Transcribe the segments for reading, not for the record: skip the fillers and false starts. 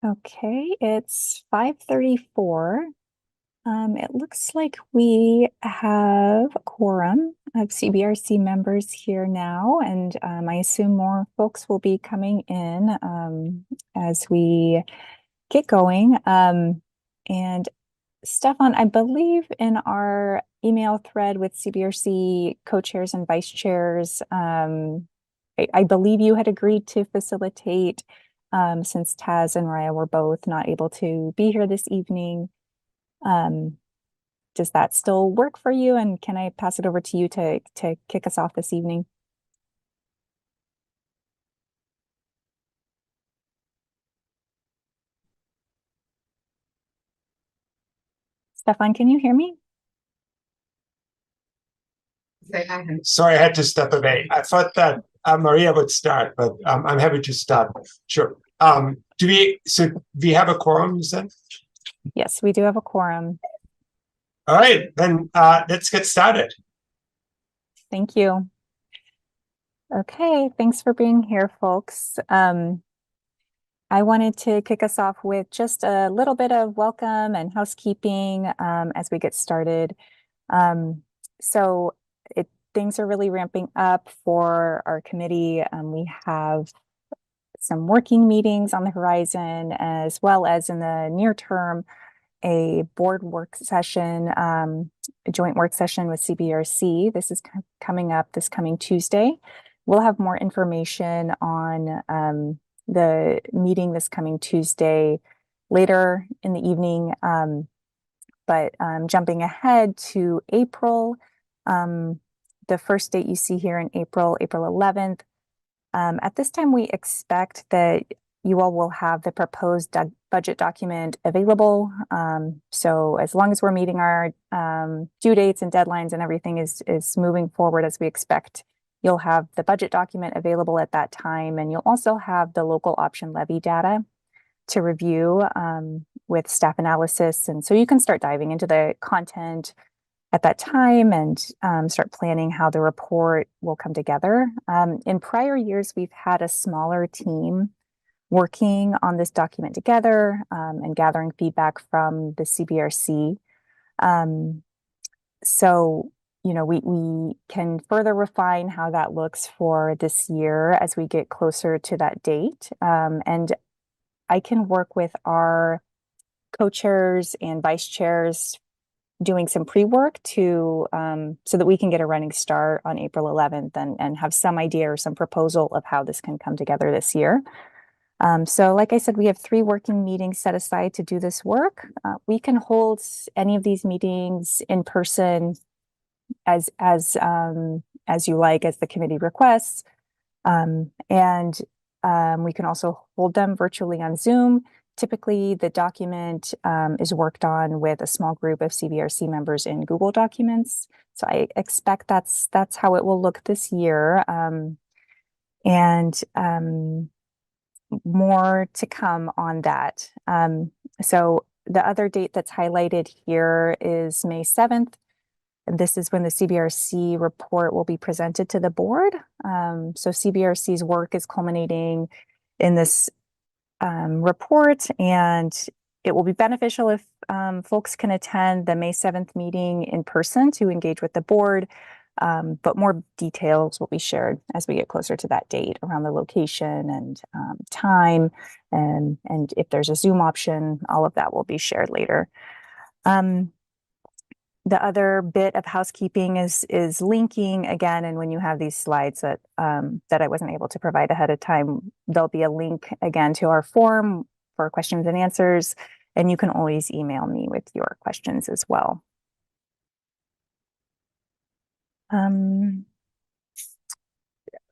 Okay, it's 5:34. It looks like we have a quorum of CBRC members here now, and I assume more folks will be coming in as we get going. And Stefan, I believe in our email thread with CBRC co-chairs and vice chairs, I believe you had agreed to facilitate since Taz and Raya were both not able to be here this evening. Does that still work for you? And can I pass it over to you to kick us off this evening? Stefan, can you hear me? Sorry, I had to step away. I thought that Maria would start, but I'm happy to start. Sure. Do we have a quorum, you said? Yes, we do have a quorum. All right, then let's get started. Thank you. Okay, thanks for being here, folks. I wanted to kick us off with just a little bit of welcome and housekeeping as we get started. So things are really ramping up for our committee. We have some working meetings on the horizon, as well as in the near term, a board work session, a joint work session with CBRC. This is coming up this coming Tuesday. We'll have more information on the meeting this coming Tuesday later in the evening. But jumping ahead to April, the first date you see here in April 11th. At this time, we expect that you all will have the proposed budget document available. So as long as we're meeting our due dates and deadlines and everything is moving forward as we expect, you'll have the budget document available at that time. And you'll also have the local option levy data to review with staff analysis. And so you can start diving into the content at that time and start planning how the report will come together. In prior years, we've had a smaller team working on this document together and gathering feedback from the CBRC. So, you know, we can further refine how that looks for this year as we get closer to that date. And I can work with our co-chairs and vice chairs doing some pre-work to so that we can get a running start on April 11th and have some idea or some proposal of how this can come together this year. So like I said, we have 3 working meetings set aside to do this work. We can hold any of these meetings in person as you like, as the committee requests. And we can also hold them virtually on Zoom. Typically, the document is worked on with a small group of CBRC members in Google Documents. So I expect that's how it will look this year. And more to come on that. So the other date that's highlighted here is May 7th. And this is when the CBRC report will be presented to the board. So CBRC's work is culminating in this report, and it will be beneficial if folks can attend the May 7th meeting in person to engage with the board. But more details will be shared as we get closer to that date around the location and time, and if there's a Zoom option, all of that will be shared later. The other bit of housekeeping is linking again, and when you have these slides that I wasn't able to provide ahead of time, there'll be a link again to our form for questions and answers, and you can always email me with your questions as well.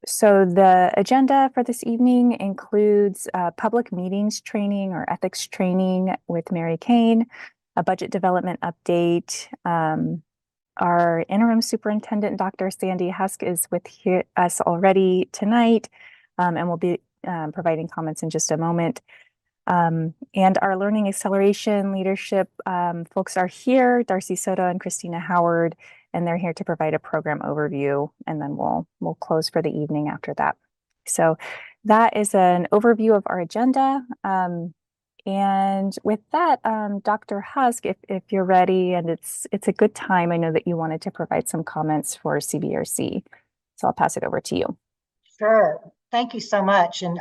So the agenda for this evening includes public meetings training or ethics training with Mary Kane, a budget development update. Our interim superintendent, Dr. Sandy Husk, is with us already tonight and will be providing comments in just a moment. And our learning acceleration leadership folks are here, Darcy Soto and Christina Howard, and they're here to provide a program overview, and then we'll close for the evening after that. So that is an overview of our agenda. And with that, Dr. Husk, if you're ready, and it's a good time, I know that you wanted to provide some comments for CBRC. So I'll pass it over to you. Sure. Thank you so much. And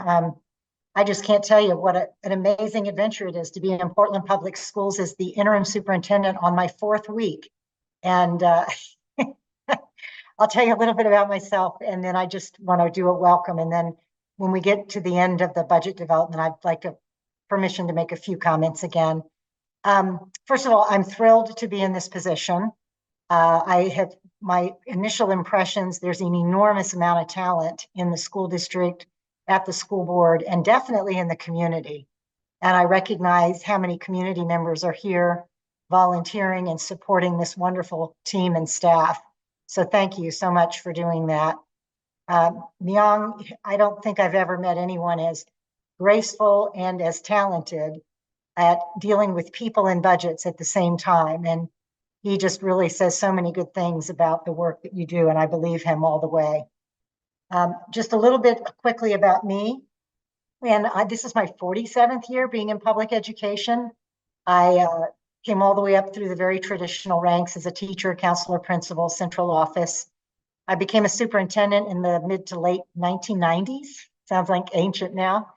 I just can't tell you what an amazing adventure it is to be in Portland Public Schools as the interim superintendent on my 4th week. And I'll tell you a little bit about myself, and then I just want to do a welcome. And then when we get to the end of the budget development, I'd like permission to make a few comments again. First of all, I'm thrilled to be in this position. I have my initial impressions. There's an enormous amount of talent in the school district, at the school board, and definitely in the community. And I recognize how many community members are here volunteering and supporting this wonderful team and staff. So thank you so much for doing that. Myung, I don't think I've ever met anyone as graceful and as talented at dealing with people and budgets at the same time. And he just really says so many good things about the work that you do, and I believe him all the way. Just a little bit quickly about me. And this is my 47th year being in public education. I came all the way up through the very traditional ranks as a teacher, counselor, principal, central office. I became a superintendent in the mid to late 1990s. Sounds like ancient now,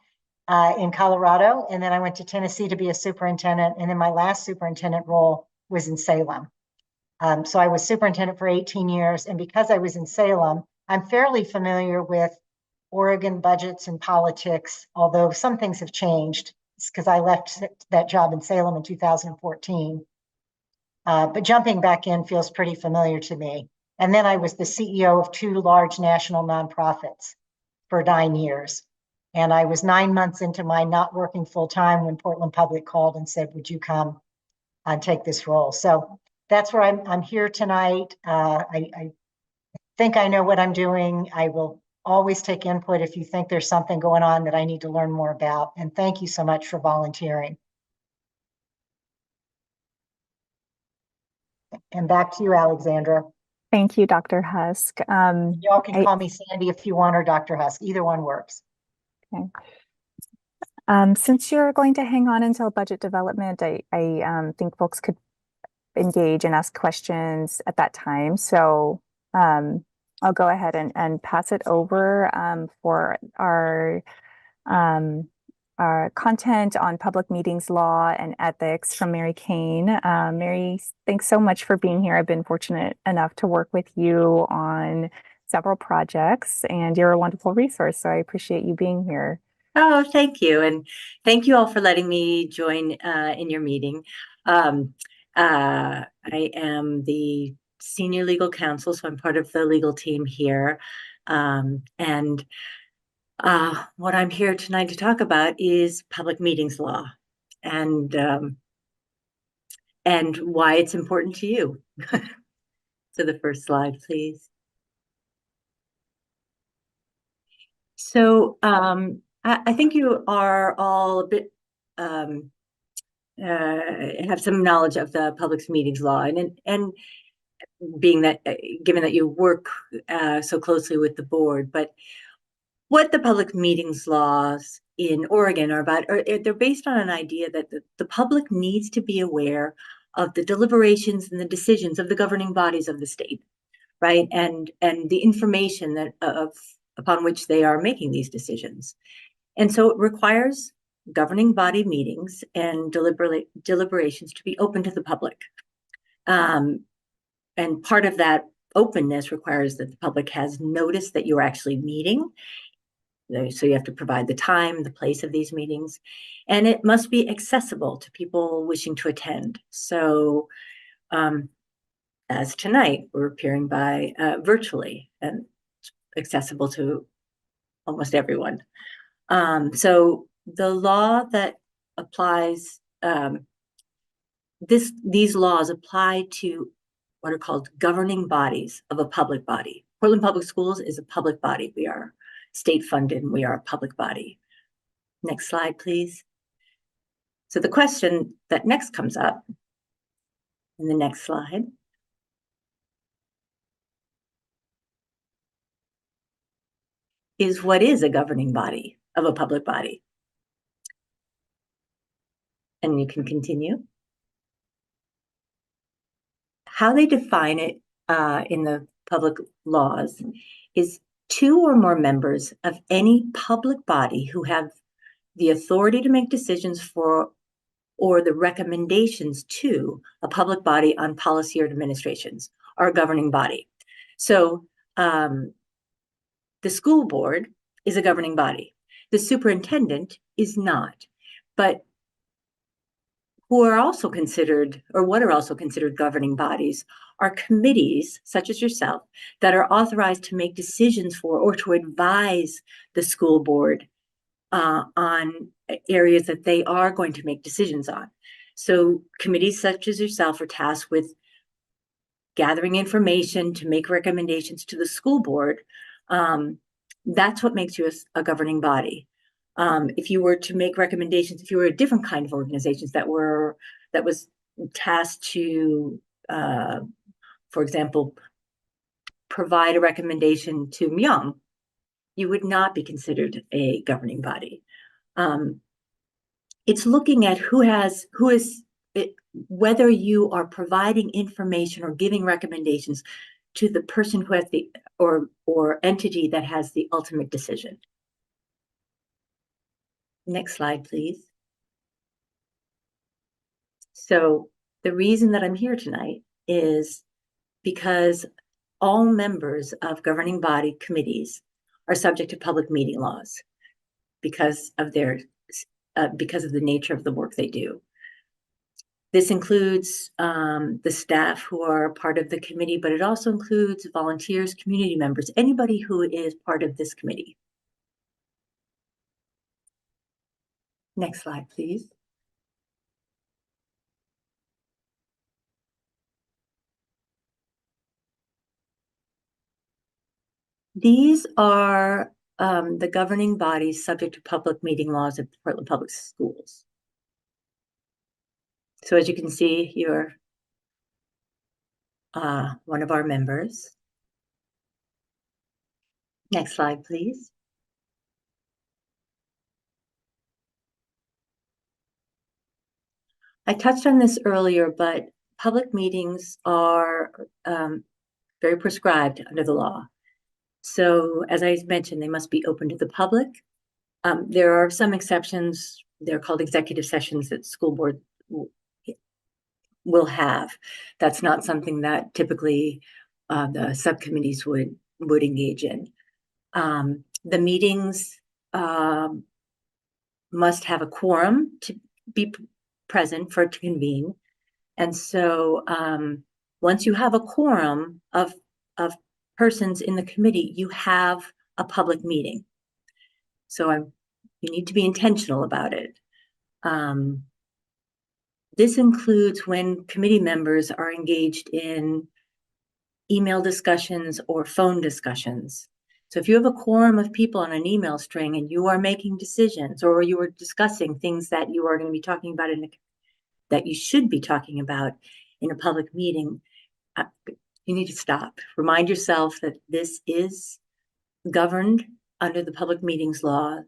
in Colorado. And then I went to Tennessee to be a superintendent. And then my last superintendent role was in Salem. So I was superintendent for 18 years. And because I was in Salem, I'm fairly familiar with Oregon budgets and politics, although some things have changed. It's because I left that job in Salem in 2014. But jumping back in feels pretty familiar to me. And then I was the CEO of 2 large national nonprofits for 9 years. And I was 9 months into my not working full time when Portland Public called and said, would you come and take this role? So that's where I'm here tonight. I think I know what I'm doing. I will always take input if you think there's something going on that I need to learn more about. And thank you so much for volunteering. And back to you, Alexandra. Thank you, Dr. Husk. Y'all can call me Sandy if you want, or Dr. Husk. Either one works. Okay. Since you're going to hang on until budget development, I think folks could engage and ask questions at that time. So I'll go ahead and pass it over for our content on public meetings law and ethics from Mary Kane. Mary, thanks so much for being here. I've been fortunate enough to work with you on several projects, and you're a wonderful resource. So I appreciate you being here. Oh, thank you. And thank you all for letting me join in your meeting. I am the senior legal counsel, so I'm part of the legal team here. And what I'm here tonight to talk about is public meetings law and why it's important to you. So the first slide, please. So I think you are all a bit have some knowledge of the public meetings law, and being that given that you work so closely with the board, but what the public meetings laws in Oregon are about, they're based on an idea that the public needs to be aware of the deliberations and the decisions of the governing bodies of the state, right? And the information that upon which they are making these decisions. And so it requires governing body meetings and deliberations to be open to the public. And part of that openness requires that the public has notice that you're actually meeting. So you have to provide the time, the place of these meetings, and it must be accessible to people wishing to attend. So as tonight, we're appearing by virtually and accessible to almost everyone. So the law that applies, these laws apply to what are called governing bodies of a public body. Portland Public Schools is a public body. We are state funded and we are a public body. Next slide, please. So the question that next comes up in the next slide is, what is a governing body of a public body? And you can continue. How they define it in the public laws is 2 or more members of any public body who have the authority to make decisions for or the recommendations to a public body on policy or administrations, or a governing body. So the school board is a governing body. The superintendent is not, but who are also considered, or what are also considered governing bodies, are committees, such as yourself, that are authorized to make decisions for or to advise the school board on areas that they are going to make decisions on. So committees such as yourself are tasked with gathering information to make recommendations to the school board. That's what makes you a governing body. If you were to make recommendations, if you were a different kind of organizations that was tasked to, for example, provide a recommendation to Myung, you would not be considered a governing body. It's looking at whether you are providing information or giving recommendations to the person who has the or entity that has the ultimate decision. Next slide, please. So the reason that I'm here tonight is because all members of governing body committees are subject to public meeting laws because of the nature of the work they do. This includes the staff who are part of the committee, but it also includes volunteers, community members, anybody who is part of this committee. Next slide, please. These are the governing bodies subject to public meeting laws of Portland Public Schools. So as you can see, you're one of our members. Next slide, please. I touched on this earlier, but public meetings are very prescribed under the law. So as I mentioned, they must be open to the public. There are some exceptions. They're called executive sessions that school board will have. That's not something that typically the subcommittees would engage in. The meetings must have a quorum to be present for it to convene. And so once you have a quorum of persons in the committee, you have a public meeting. So you need to be intentional about it. This includes when committee members are engaged in email discussions or phone discussions. So if you have a quorum of people on an email string and you are making decisions, or you are discussing things that you are going to be talking about that you should be talking about in a public meeting, you need to stop. Remind yourself that this is governed under the public meetings law.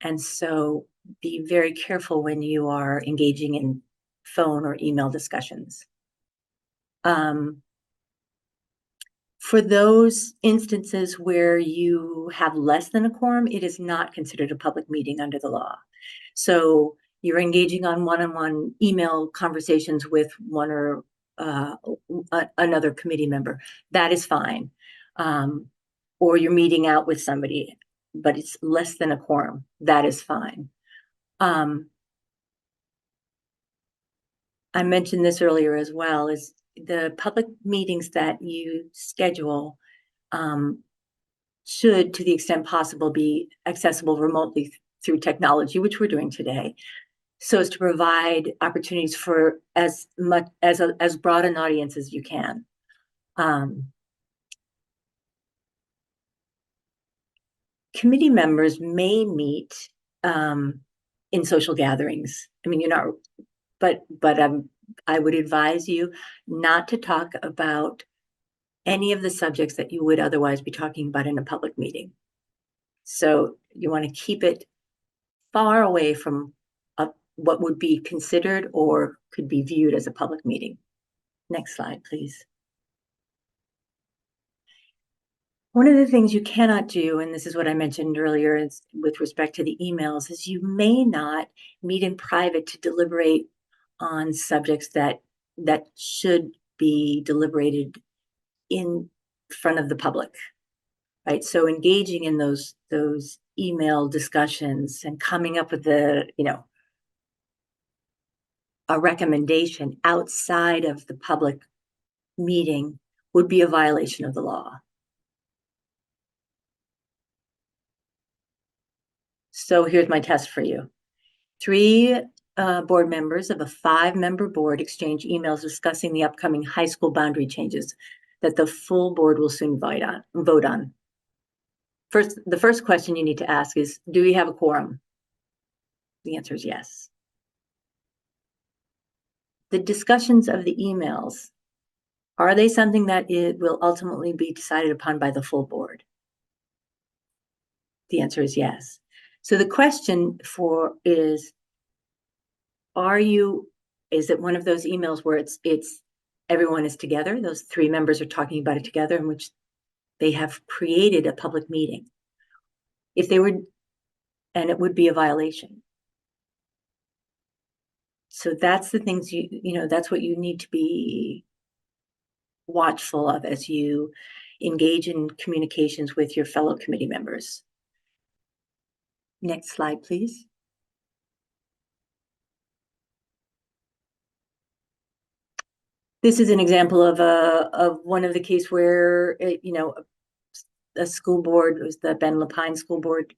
And so be very careful when you are engaging in phone or email discussions. For those instances where you have less than a quorum, it is not considered a public meeting under the law. So you're engaging on one-on-one email conversations with one or another committee member. That is fine. Or you're meeting out with somebody, but it's less than a quorum. That is fine. I mentioned this earlier as well, is the public meetings that you schedule should, to the extent possible, be accessible remotely through technology, which we're doing today, so as to provide opportunities for as broad an audience as you can. Committee members may meet in social gatherings. I mean, you're not, but I would advise you not to talk about any of the subjects that you would otherwise be talking about in a public meeting. So you want to keep it far away from what would be considered or could be viewed as a public meeting. Next slide, please. One of the things you cannot do, and this is what I mentioned earlier is with respect to the emails, is you may not meet in private to deliberate on subjects that should be deliberated in front of the public, right? So engaging in those email discussions and coming up with a recommendation outside of the public meeting would be a violation of the law. So here's my test for you. 3 board members of a 5-member board exchange emails discussing the upcoming high school boundary changes that the full board will soon vote on. The first question you need to ask is, do we have a quorum? The answer is yes. The discussions of the emails, are they something that it will ultimately be decided upon by the full board? The answer is yes. So the question is it one of those emails where it's everyone is together, those 3 members are talking about it together, in which they have created a public meeting? If they were, and it would be a violation. So that's the things that's what you need to be watchful of as you engage in communications with your fellow committee members. Next slide, please. This is an example of one of the cases where a school board, it was the Ben Lapine School Board,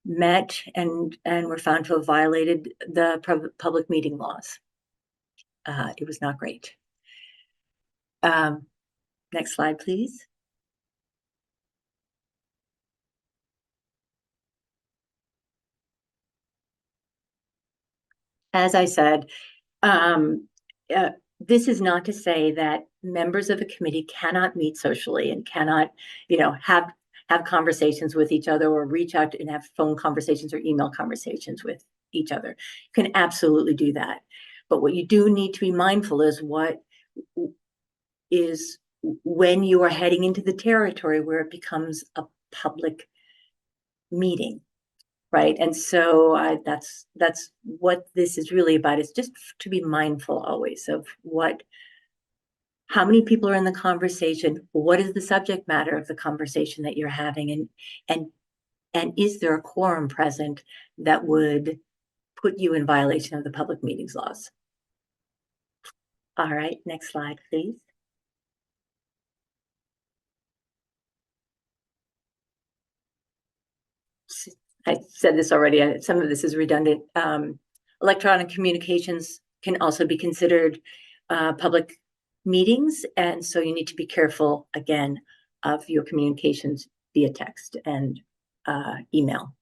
met and were found to have violated the public meeting laws. It was not great. Next slide, please. As I said, this is not to say that members of a committee cannot meet socially and cannot, have conversations with each other or reach out and have phone conversations or email conversations with each other. You can absolutely do that. But what you do need to be mindful is when you are heading into the territory where it becomes a public meeting. Right. And so that's what this is really about, is just to be mindful always of how many people are in the conversation, what is the subject matter of the conversation that you're having, and is there a quorum present that would put you in violation of the public meetings laws? All right, next slide, please. I said this already, some of this is redundant. Electronic communications can also be considered public meetings, and so you need to be careful, again, of your communications via text and email.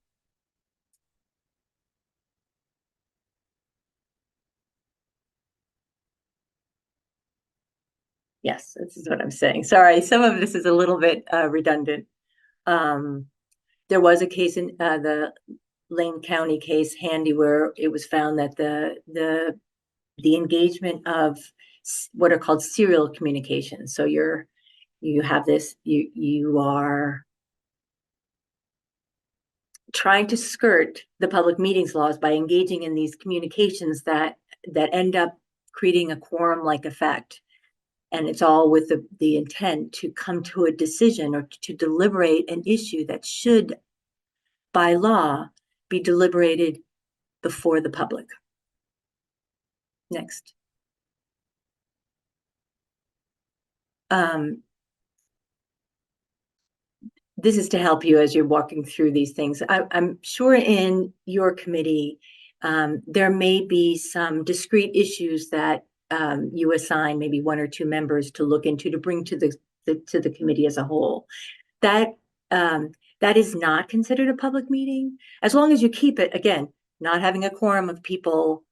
Yes, this is what I'm saying. Sorry, some of this is a little bit redundant. There was a case in the Lane County case, Handy, where it was found that the engagement of what are called serial communications. So you are trying to skirt the public meetings laws by engaging in these communications that end up creating a quorum-like effect. And it's all with the intent to come to a decision or to deliberate an issue that should, by law, be deliberated before the public. Next. This is to help you as you're walking through these things. I'm sure in your committee, there may be some discrete issues that you assign maybe 1 or 2 members to look into, to bring to the committee as a whole. That is not considered a public meeting, as long as you keep it, again, not having a quorum of people,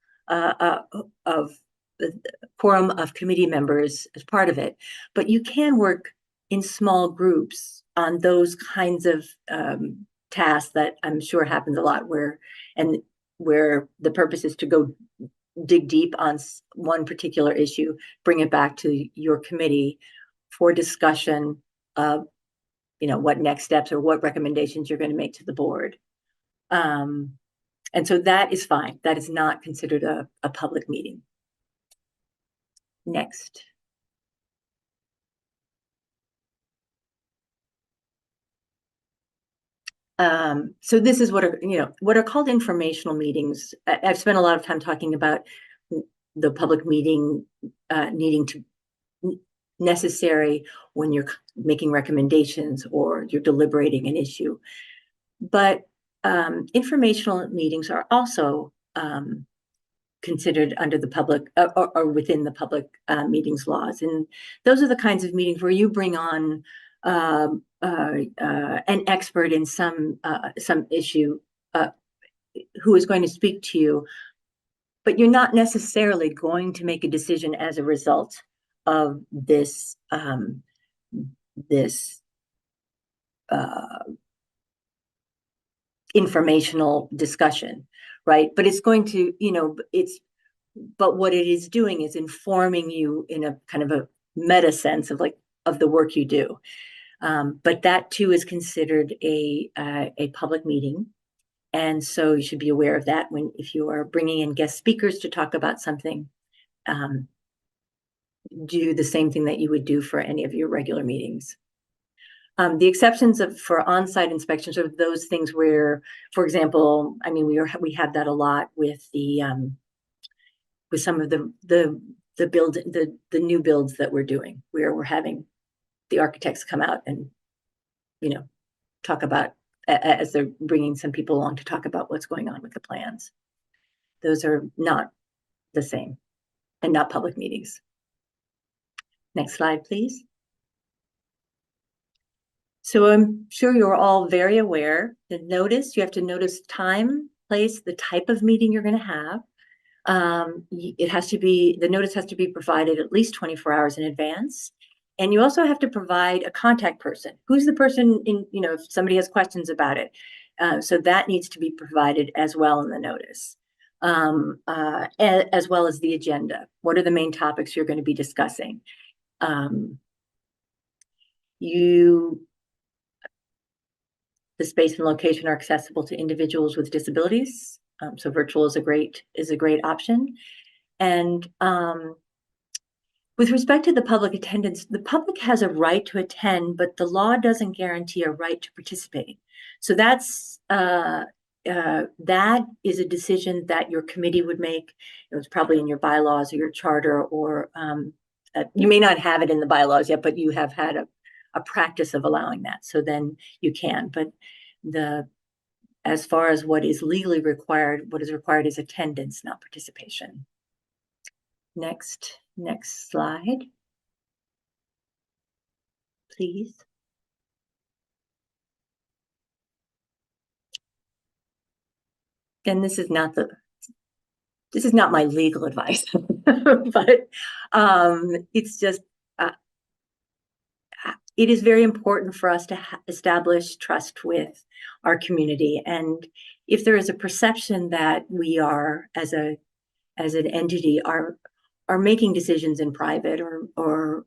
quorum of committee members as part of it. But you can work in small groups on those kinds of tasks that I'm sure happens a lot, and where the purpose is to go dig deep on one particular issue, bring it back to your committee for discussion of, what next steps or what recommendations you're going to make to the board. And so that is fine. That is not considered a public meeting. Next. So this is what are called informational meetings. I've spent a lot of time talking about the public meeting needing to necessary when you're making recommendations or you're deliberating an issue. But informational meetings are also considered under the public or within the public meetings laws. And those are the kinds of meetings where you bring on an expert in some issue who is going to speak to you, but you're not necessarily going to make a decision as a result of this informational discussion, right? But it's going to, but what it is doing is informing you in a kind of a meta sense of the work you do. But that too is considered a public meeting. And so you should be aware of that if you are bringing in guest speakers to talk about something, do the same thing that you would do for any of your regular meetings. The exceptions for on-site inspections are those things where, for example, we have that a lot with with some of the new builds that we're doing, where we're having the architects come out and talk about, as they're bringing some people along to talk about what's going on with the plans. Those are not the same and not public meetings. Next slide, please. So I'm sure you're all very aware that you have to notice time, place, the type of meeting you're going to have. The notice has to be provided at least 24 hours in advance. And you also have to provide a contact person. Who's the person if somebody has questions about it. So that needs to be provided as well in the notice, as well as the agenda. What are the main topics you're going to be discussing? The space and location are accessible to individuals with disabilities. So virtual is a great option. And with respect to the public attendance, the public has a right to attend, but the law doesn't guarantee a right to participate. So that is a decision that your committee would make. It's probably in your bylaws or your charter, or you may not have it in the bylaws yet, but you have had a practice of allowing that. So then you can. But as far as what is legally required, what is required is attendance, not participation. Next slide, please. And this is not my legal advice, but it's just, it is very important for us to establish trust with our community. And if there is a perception that we are, as an entity, are making decisions in private or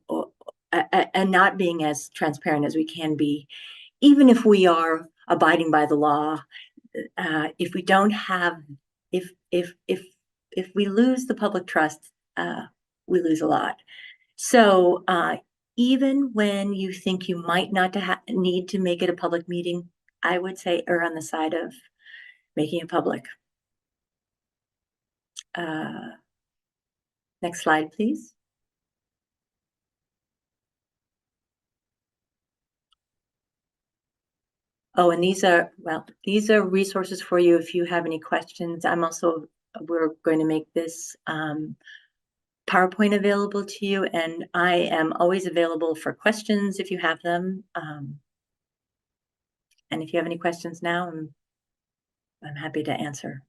and not being as transparent as we can be, even if we are abiding by the law, if we don't have, if we lose the public trust, we lose a lot. So even when you think you might not need to make it a public meeting, I would say err on the side of making it public. Next slide, please. Oh, and these are resources for you if you have any questions. We're going to make this PowerPoint available to you, and I am always available for questions if you have them. And if you have any questions now, I'm happy to answer.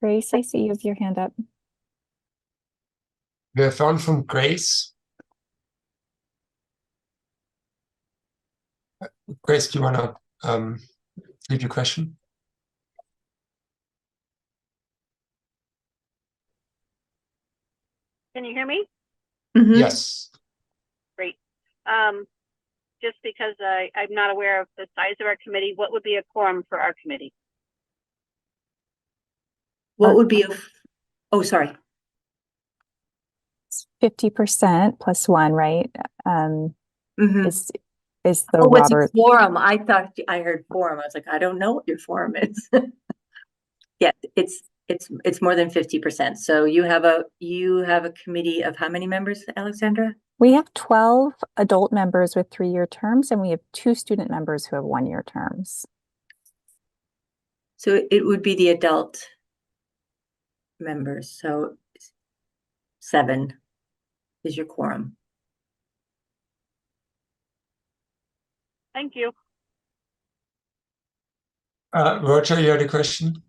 Grace, I see you have your hand up. We have one from Grace. Grace, do you want to read your question? Can you hear me? Mhm. Yes. Great. Just because I'm not aware of the size of our committee, what would be a quorum for our committee? What would be oh, sorry. 50% plus one, right? Mhm. Is the Oh, what's a Robert. quorum? I thought I heard forum. I was like, I don't know what your forum is. Yeah, it's more than 50%. So you have a committee of how many members, Alexandra? We have 12 adult members with 3-year terms, and we have 2 student members who have 1-year terms. So it would be the adult members. So 7 is your quorum. Thank you. Roger, you had a question?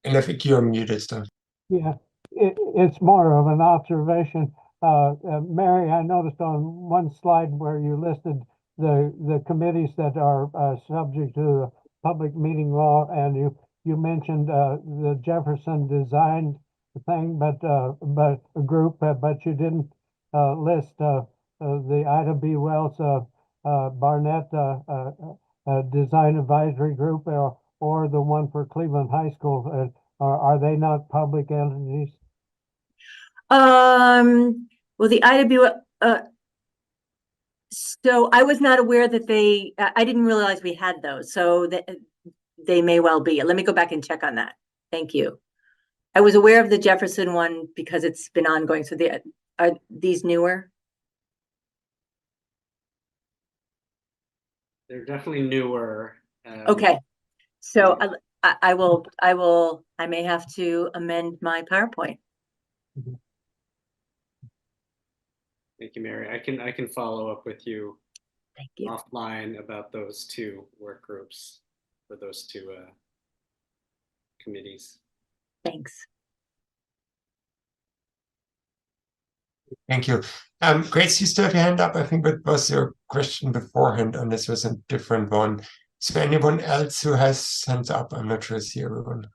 And I think you're muted still. Yeah, it's more of an observation. Mary, I noticed on one slide where you listed the committees that are subject to the public meeting law, and you mentioned the Jefferson design thing, but a group, but you didn't list the Ida B. Wells Barnett Design Advisory Group or the one for Cleveland High School. Are they not public entities? Well, the IW, so I was not aware that I didn't realize we had those, so that they may well be. Let me go back and check on that. Thank you. I was aware of the Jefferson one because it's been ongoing. So are these newer? They're definitely newer. Okay. So I may have to amend my PowerPoint. Thank you, Mary. I can follow up with you Thank you. offline about those 2 work groups for those 2 committees. Thanks. Thank you. Grace, you still have your hand up. I think that was your question beforehand, and this was a different one. So anyone else who has hands up? I'm not sure I see everyone.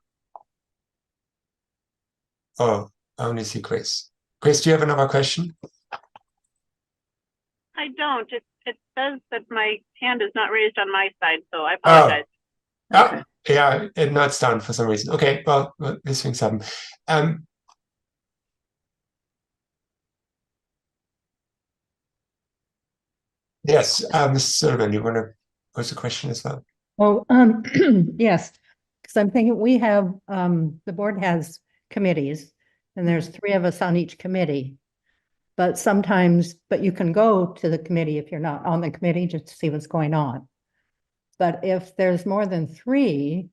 Oh, I only see Grace. Grace, do you have another question? I don't. It says that my hand is not raised on my side, so I apologize. Okay. Yeah, no, it's down for some reason. Okay, well, these things happen. Yes, Mr. Sullivan, you want to pose a question as well? Oh, yes, because I'm thinking we have, the board has committees and there's 3 of us on each committee. But sometimes, but you can go to the committee if you're not on the committee just to see what's going on. But if there's more than 3,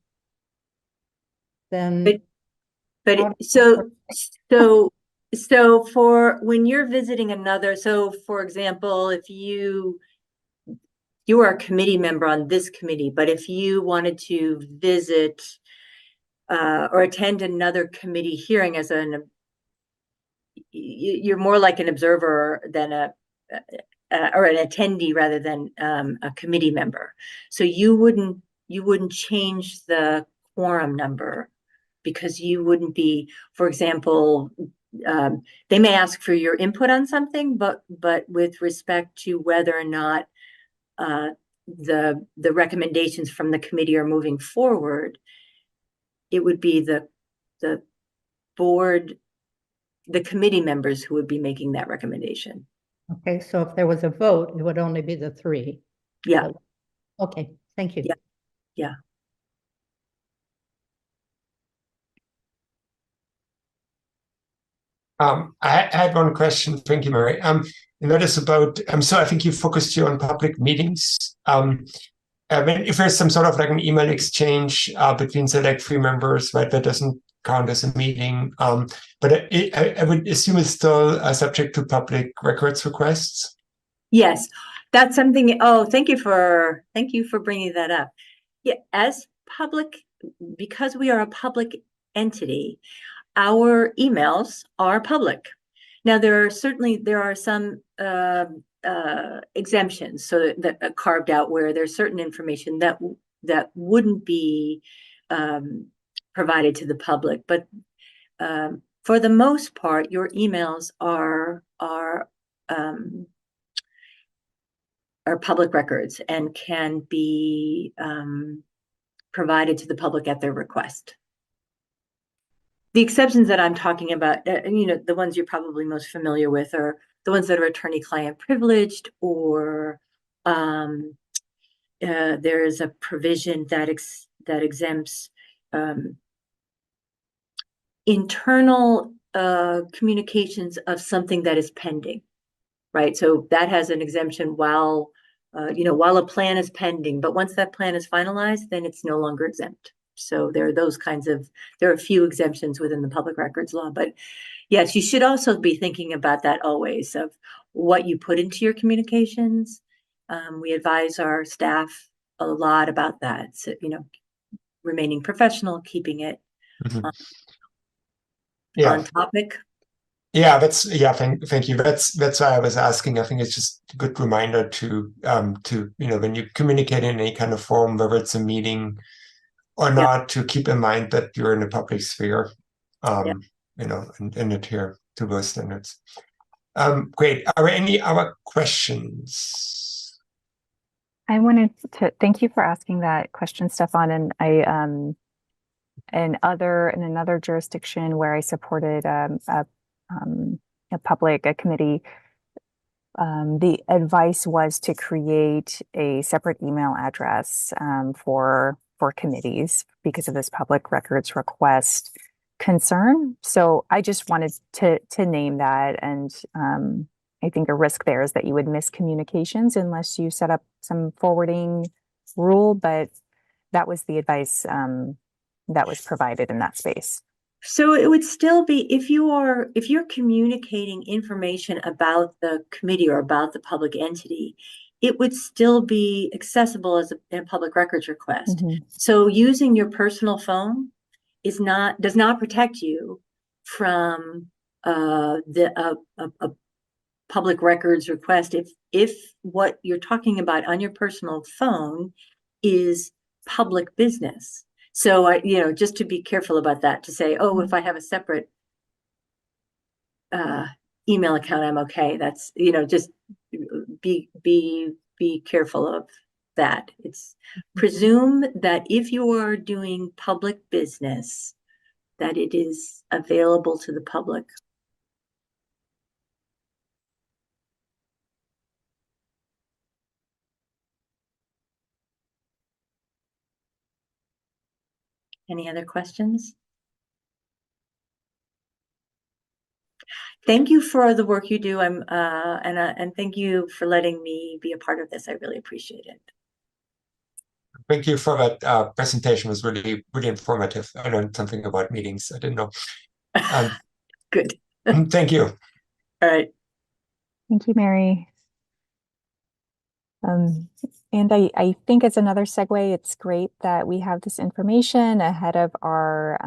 then. But so for when you're visiting another, so for example, if you are a committee member on this committee, but if you wanted to visit or attend another committee hearing as you're more like an observer than or an attendee rather than a committee member. So you wouldn't change the quorum number because you wouldn't be, for example, they may ask for your input on something, but with respect to whether or not the recommendations from the committee are moving forward, it would be the board, the committee members who would be making that recommendation. Okay, so if there was a vote, it would only be the 3. Yeah. Okay, thank you. Yeah. Yeah. I had one question. Thank you, Mary. And that is about, so I think you focused here on public meetings. If there's some sort of like an email exchange between select 3 members, right, that doesn't count as a meeting. But I would assume it's still subject to public records requests. Yes, that's something. Oh, thank you for bringing that up. Yeah, as public, because we are a public entity, our emails are public. Now, there are some exemptions, so that carved out where there's certain information that wouldn't be provided to the public, but for the most part, your emails are public records and can be provided to the public at their request. The exceptions that I'm talking about, the ones you're probably most familiar with are the ones that are attorney-client privileged, or there is a provision that exempts internal communications of something that is pending, right? So that has an exemption while a plan is pending, but once that plan is finalized, then it's no longer exempt. So there are a few exemptions within the public records law, but yes, you should also be thinking about that always, of what you put into your communications. We advise our staff a lot about that. So, remaining professional, keeping it on topic. Yeah, thank you. That's why I was asking. I think it's just a good reminder to when you communicate in any kind of forum, whether it's a meeting or not, to keep in mind that you're in a public sphere, and adhere to those standards. Great. Are there any other questions? I wanted to thank you for asking that question, Stefan. And in another jurisdiction where I supported a committee, the advice was to create a separate email address for committees because of this public records request concern. So I just wanted to name that. And I think a risk there is that you would miss communications unless you set up some forwarding rule, but that was the advice that was provided in that space. So it would still be, if you're communicating information about the committee or about the public entity, it would still be accessible as a public records request. So using your personal phone does not protect you from a public records request if what you're talking about on your personal phone is public business. So just to be careful about that, to say, oh, if I have a separate email account, I'm okay. That's, just be careful of that. It's presume that if you are doing public business, that it is available to the public. Any other questions? Thank you for the work you do. And thank you for letting me be a part of this. I really appreciate it. Thank you for that presentation. It was really, really informative. I learned something about meetings I didn't know. Good. Thank you. All right. Thank you, Mary. And I think as another segue, it's great that we have this information ahead of our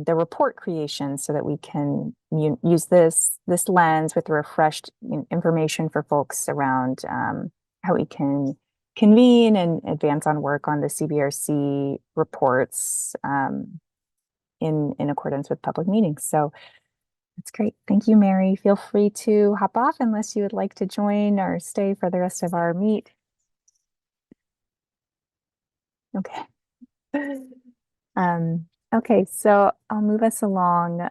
the report creation so that we can use this lens with refreshed information for folks around how we can convene and advance on work on the CBRC reports in accordance with public meetings. So that's great. Thank you, Mary. Feel free to hop off unless you would like to join or stay for the rest of our meet. Okay. Okay, so I'll move us along.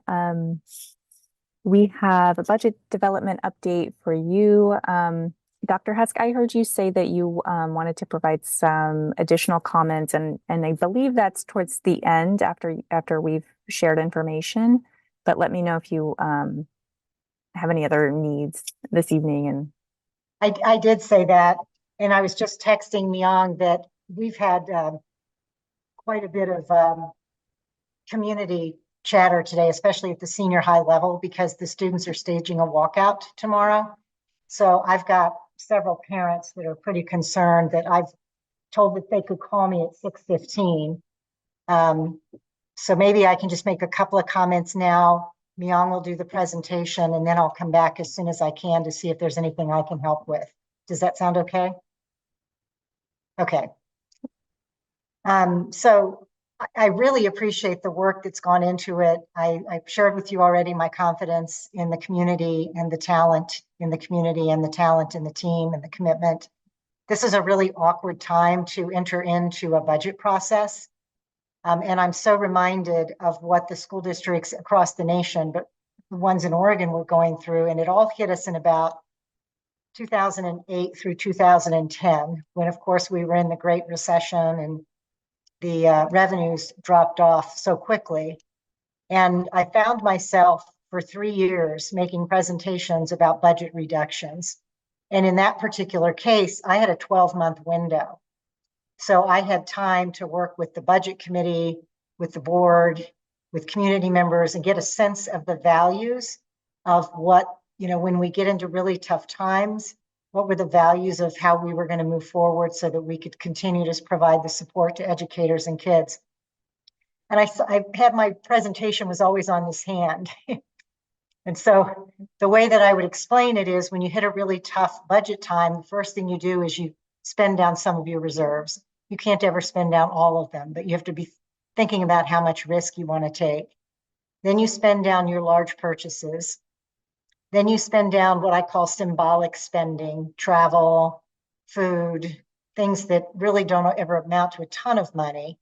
We have a budget development update for you. Dr. Husk, I heard you say that you wanted to provide some additional comments, and I believe that's towards the end after we've shared information. But let me know if you have any other needs this evening. And I did say that, and I was just texting Myung that we've had quite a bit of community chatter today, especially at the senior high level, because the students are staging a walkout tomorrow. So I've got several parents that are pretty concerned that I've told that they could call me at 6:15. So maybe I can just make a couple of comments now. Myung will do the presentation, and then I'll come back as soon as I can to see if there's anything I can help with. Does that sound okay? Okay. So I really appreciate the work that's gone into it. I've shared with you already my confidence in the community and the talent in the community and the talent in the team and the commitment. This is a really awkward time to enter into a budget process. And I'm so reminded of what the school districts across the nation, but the ones in Oregon were going through, and it all hit us in about 2008 through 2010, when of course we were in the Great Recession and the revenues dropped off so quickly. And I found myself for 3 years making presentations about budget reductions. And in that particular case, I had a 12-month window. So I had time to work with the budget committee, with the board, with community members, and get a sense of the values of what, when we get into really tough times, what were the values of how we were going to move forward so that we could continue to provide the support to educators and kids. And I had my presentation was always on this hand. And so the way that I would explain it is when you hit a really tough budget time, the first thing you do is you spend down some of your reserves. You can't ever spend down all of them, but you have to be thinking about how much risk you want to take. Then you spend down your large purchases. Then you spend down what I call symbolic spending, travel, food, things that really don't ever amount to a ton of money,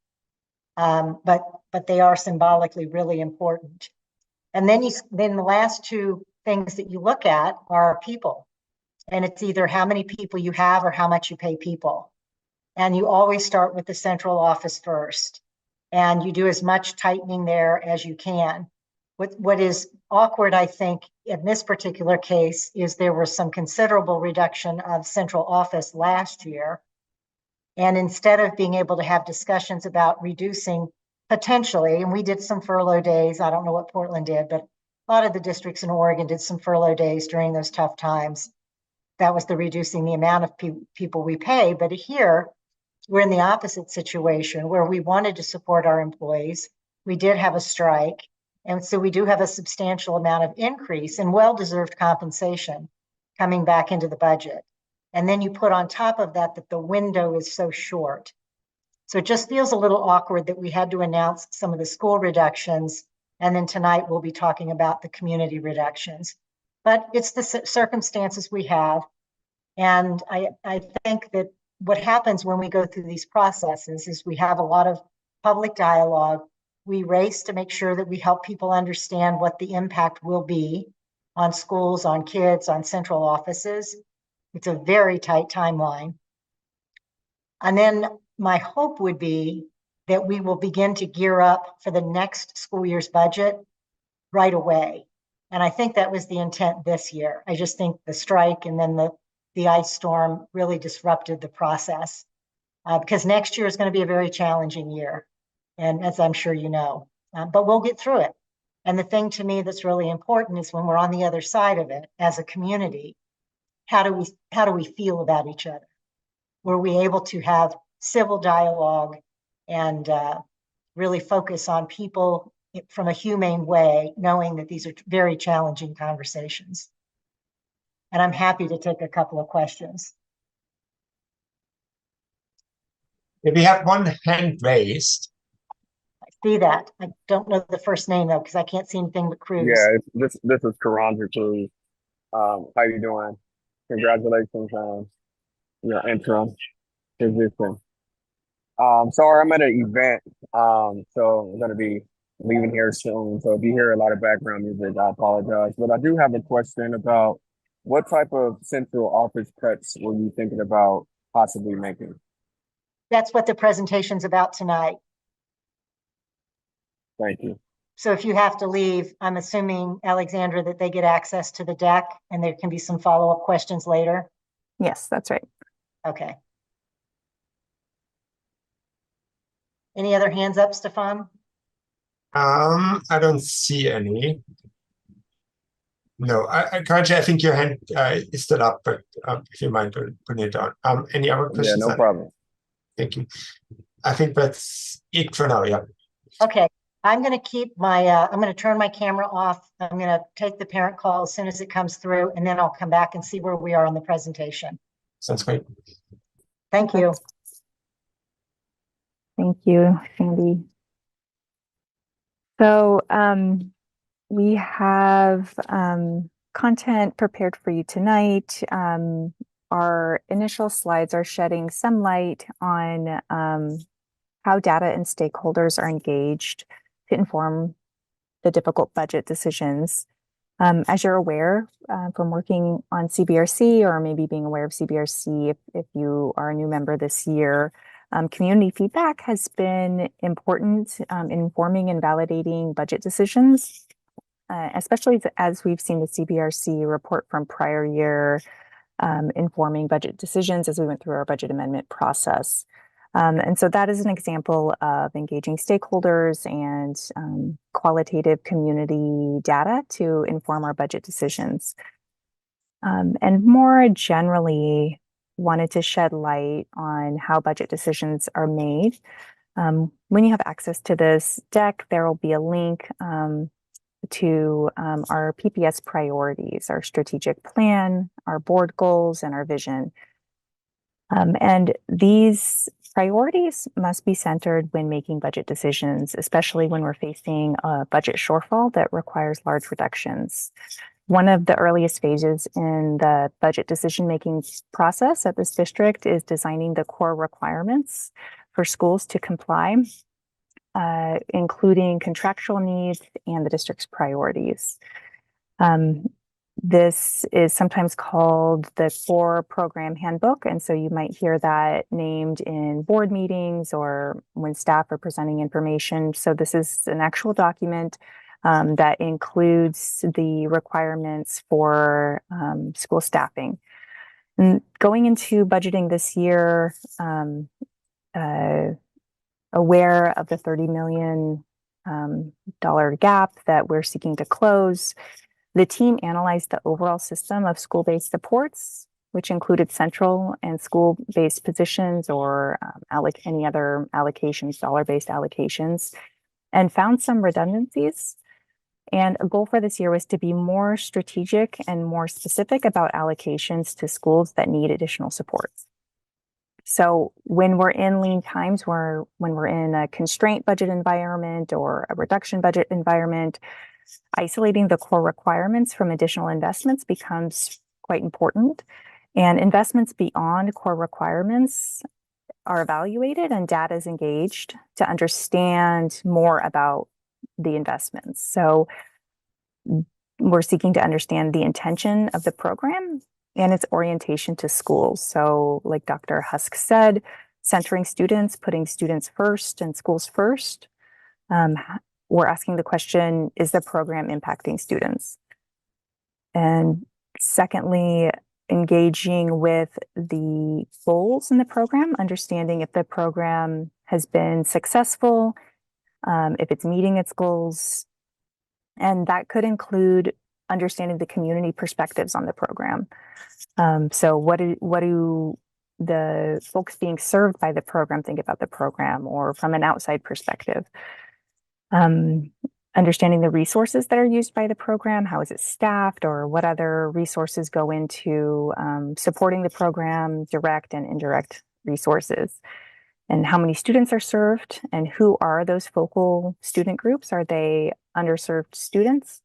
but they are symbolically really important. And then the last two things that you look at are people. And it's either how many people you have or how much you pay people. And you always start with the central office first. And you do as much tightening there as you can. What is awkward, I think, in this particular case is there was some considerable reduction of central office last year. And instead of being able to have discussions about reducing potentially, and we did some furlough days, I don't know what Portland did, but a lot of the districts in Oregon did some furlough days during those tough times. That was the reducing the amount of people we pay. But here, we're in the opposite situation where we wanted to support our employees. We did have a strike. And so we do have a substantial amount of increase and well-deserved compensation coming back into the budget. And then you put on top of that the window is so short. So it just feels a little awkward that we had to announce some of the school reductions. And then tonight we'll be talking about the community reductions. But it's the circumstances we have. And I think that what happens when we go through these processes is we have a lot of public dialogue. We race to make sure that we help people understand what the impact will be on schools, on kids, on central offices. It's a very tight timeline. And then my hope would be that we will begin to gear up for the next school year's budget right away. And I think that was the intent this year. I just think the strike and then the ice storm really disrupted the process because next year is going to be a very challenging year. And as I'm sure you know, but we'll get through it. And the thing to me that's really important is when we're on the other side of it as a community, how do we feel about each other? Were we able to have civil dialogue and really focus on people from a humane way, knowing that these are very challenging conversations? And I'm happy to take a couple of questions. We have one hand raised. See that. I don't know the first name though, because I can't see anything but Cruz. Yeah, this is Karandra Cruz. How you doing? Congratulations on your interim position. Sorry, I'm at an event. So I'm gonna be leaving here soon. So if you hear a lot of background music, I apologize. But I do have a question about what type of central office cuts were you thinking about possibly making? That's what the presentation's about tonight. Thank you. So if you have to leave, I'm assuming, Alexandra, that they get access to the deck and there can be some follow-up questions later. Yes, that's right. Okay. Any other hands up, Stefan? I don't see any. No, Karanji, I think your hand is still up, but if you mind putting it down. Any other questions? Yeah, no problem. Thank you. I think that's it for now. Yeah. Okay. I'm going to keep my, I'm going to turn my camera off. I'm going to take the parent call as soon as it comes through, and then I'll come back and see where we are on the presentation. Sounds great. Thank you. Thank you, Sandy. So we have content prepared for you tonight. Our initial slides are shedding some light on how data and stakeholders are engaged to inform the difficult budget decisions. As you're aware from working on CBRC, or maybe being aware of CBRC if you are a new member this year, community feedback has been important in informing and validating budget decisions, especially as we've seen the CBRC report from prior year informing budget decisions as we went through our budget amendment process. And so that is an example of engaging stakeholders and qualitative community data to inform our budget decisions. And more generally, wanted to shed light on how budget decisions are made. When you have access to this deck, there will be a link to our PPS priorities, our strategic plan, our board goals, and our vision. And these priorities must be centered when making budget decisions, especially when we're facing a budget shortfall that requires large reductions. One of the earliest phases in the budget decision-making process at this district is designing the core requirements for schools to comply, including contractual needs and the district's priorities. This is sometimes called the core program handbook. And so you might hear that named in board meetings or when staff are presenting information. So this is an actual document that includes the requirements for school staffing. And going into budgeting this year, aware of the $30 million gap that we're seeking to close, the team analyzed the overall system of school-based supports, which included central and school-based positions or any other allocations, dollar-based allocations, and found some redundancies. And a goal for this year was to be more strategic and more specific about allocations to schools that need additional supports. So when we're in lean times, when we're in a constraint budget environment or a reduction budget environment, isolating the core requirements from additional investments becomes quite important. And investments beyond core requirements are evaluated and data is engaged to understand more about the investments. So we're seeking to understand the intention of the program and its orientation to schools. So like Dr. Husk said, centering students, putting students first and schools first. We're asking the question, is the program impacting students? And secondly, engaging with the goals in the program, understanding if the program has been successful, if it's meeting its goals. And that could include understanding the community perspectives on the program. So what do the folks being served by the program think about the program, or from an outside perspective? Understanding the resources that are used by the program, how is it staffed, or what other resources go into supporting the program, direct and indirect resources, and how many students are served, and who are those focal student groups? Are they underserved students?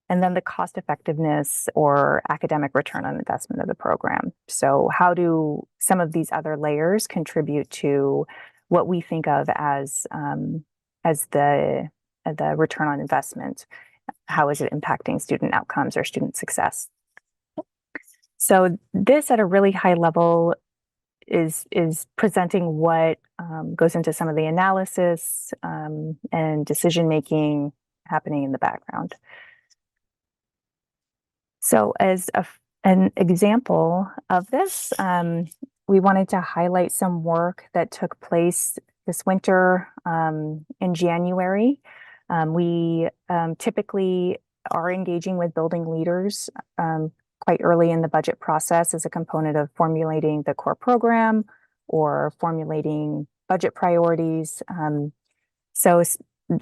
And then the cost effectiveness or academic return on investment of the program. So how do some of these other layers contribute to what we think of as the return on investment? How is it impacting student outcomes or student success? So this at a really high level is presenting what goes into some of the analysis and decision making happening in the background. So as an example of this, we wanted to highlight some work that took place this winter in January. We typically are engaging with building leaders quite early in the budget process as a component of formulating the core program or formulating budget priorities. So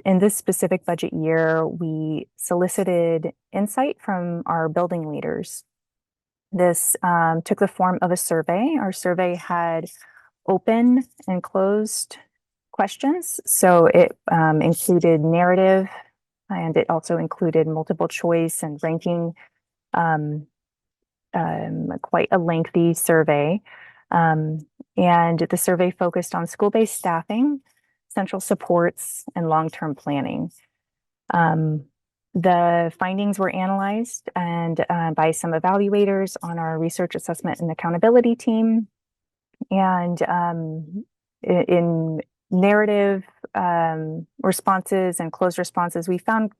in this specific budget year, we solicited insight from our building leaders This took the form of a survey. Our survey had open and closed questions. So it included narrative, and it also included multiple choice and ranking, quite a lengthy survey. And the survey focused on school-based staffing, central supports, and long-term planning. The findings were analyzed and by some evaluators on our research assessment and accountability team. And in narrative responses and closed responses, we found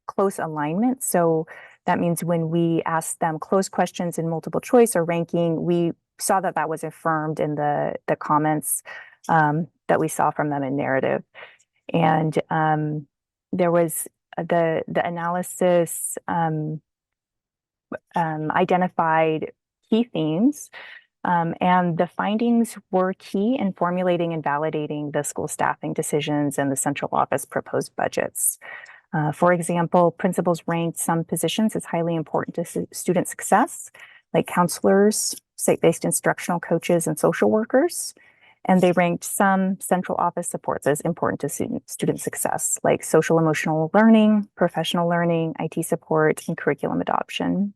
close alignment. So that means when we asked them closed questions in multiple choice or ranking, we saw that that was affirmed in the comments that we saw from them in narrative. And there was the analysis identified key themes, and the findings were key in formulating and validating the school staffing decisions and the central office proposed budgets. For example, principals ranked some positions as highly important to student success, like counselors, site-based instructional coaches, and social workers. And they ranked some central office supports as important to student success, like social emotional learning, professional learning, IT support, and curriculum adoption.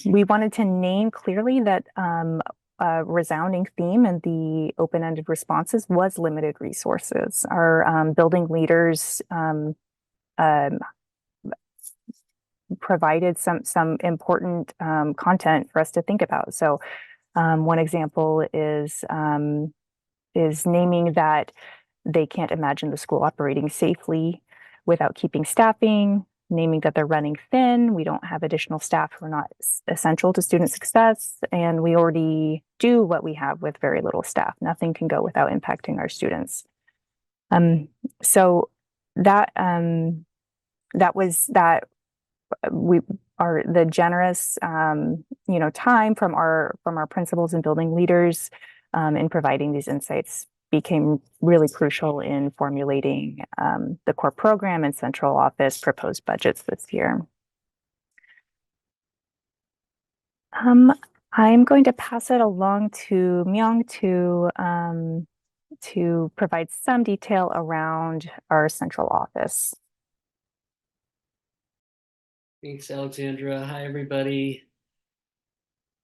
We wanted to name clearly that a resounding theme in the open-ended responses was limited resources. Our building leaders provided some important content for us to think about. So one example is naming that they can't imagine the school operating safely without keeping staffing, naming that they're running thin. We don't have additional staff who are not essential to student success, and we already do what we have with very little staff. Nothing can go without impacting our students. So that was that we are the generous time from our principals and building leaders in providing these insights became really crucial in formulating the core program and central office proposed budgets this year. I'm going to pass it along to Myung to provide some detail around our central office. Thanks, Alexandra. Hi, everybody.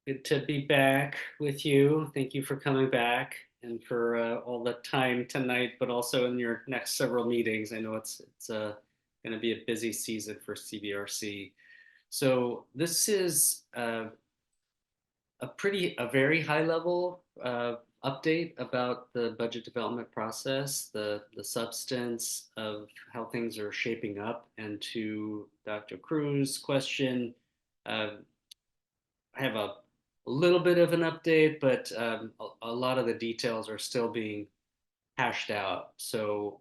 Good to be back with you. Thank you for coming back and for all the time tonight, but also in your next several meetings. I know it's going to be a busy season for CBRC. So this is a very high level update about the budget development process, the substance of how things are shaping up. And to Dr. Cruz's question, I have a little bit of an update, but a lot of the details are still being hashed out. So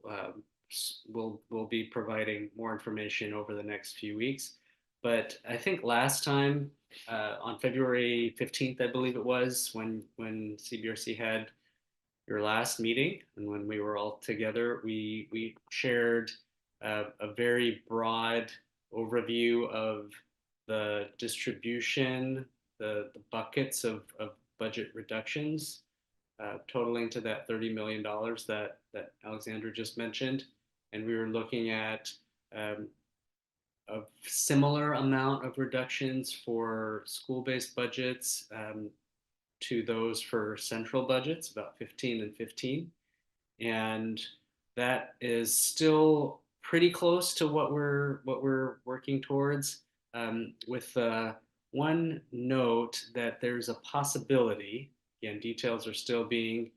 we'll be providing more information over the next few weeks. But I think last time on February 15th, I believe it was, when CBRC had your last meeting and when we were all together, we shared a very broad overview of the distribution, the buckets of budget reductions, totaling to that $30 million that Alexandra just mentioned. And we were looking at a similar amount of reductions for school-based budgets to those for central budgets, about 15 and 15. And that is still pretty close to what we're working towards, with one note that there's a possibility, again, details are still being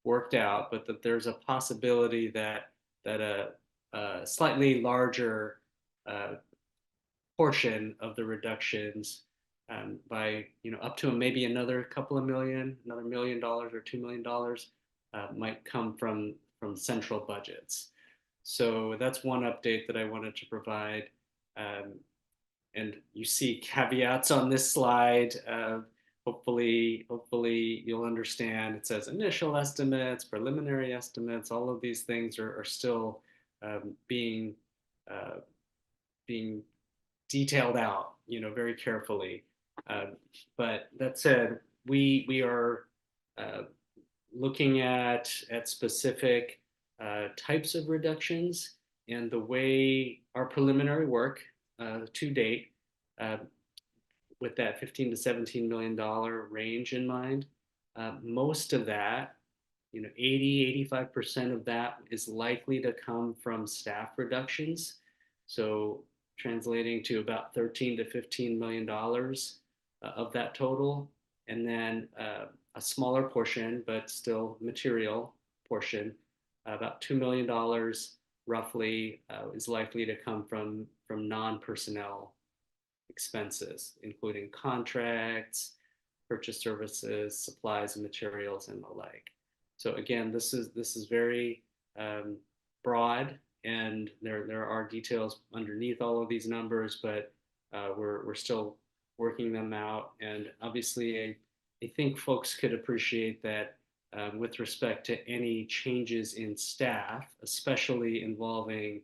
worked out, but that there's a possibility that a slightly larger portion of the reductions, by up to maybe another couple of million, another $1 million or $2 million, might come from central budgets. So that's one update that I wanted to provide. And you see caveats on this slide. Hopefully you'll understand. It says initial estimates, preliminary estimates. All of these things are still being detailed out, very carefully. But that said, we are looking at specific types of reductions, and the way our preliminary work to date, with that $15 to $17 million range in mind, most of that, 80–85% of that is likely to come from staff reductions. So translating to about $13 to $15 million of that total. And then a smaller portion, but still material portion, about $2 million roughly is likely to come from non-personnel expenses, including contracts, purchase services, supplies and materials, and the like. So again, this is very broad, and there are details underneath all of these numbers, but we're still working them out. And obviously, I think folks could appreciate that with respect to any changes in staff, especially involving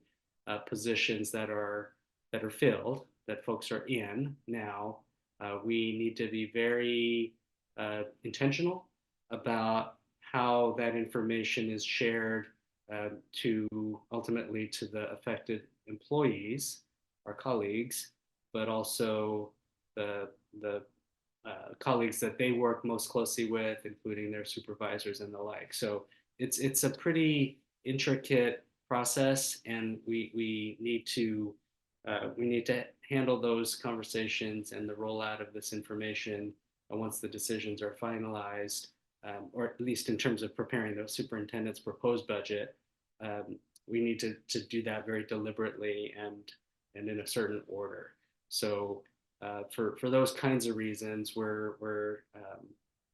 positions that are filled, that folks are in now, we need to be very intentional about how that information is shared to ultimately to the affected employees, our colleagues, but also the colleagues that they work most closely with, including their supervisors and the like. So it's a pretty intricate process, and we need to handle those conversations and the rollout of this information once the decisions are finalized, or at least in terms of preparing the superintendent's proposed budget. We need to do that very deliberately and in a certain order. So for those kinds of reasons,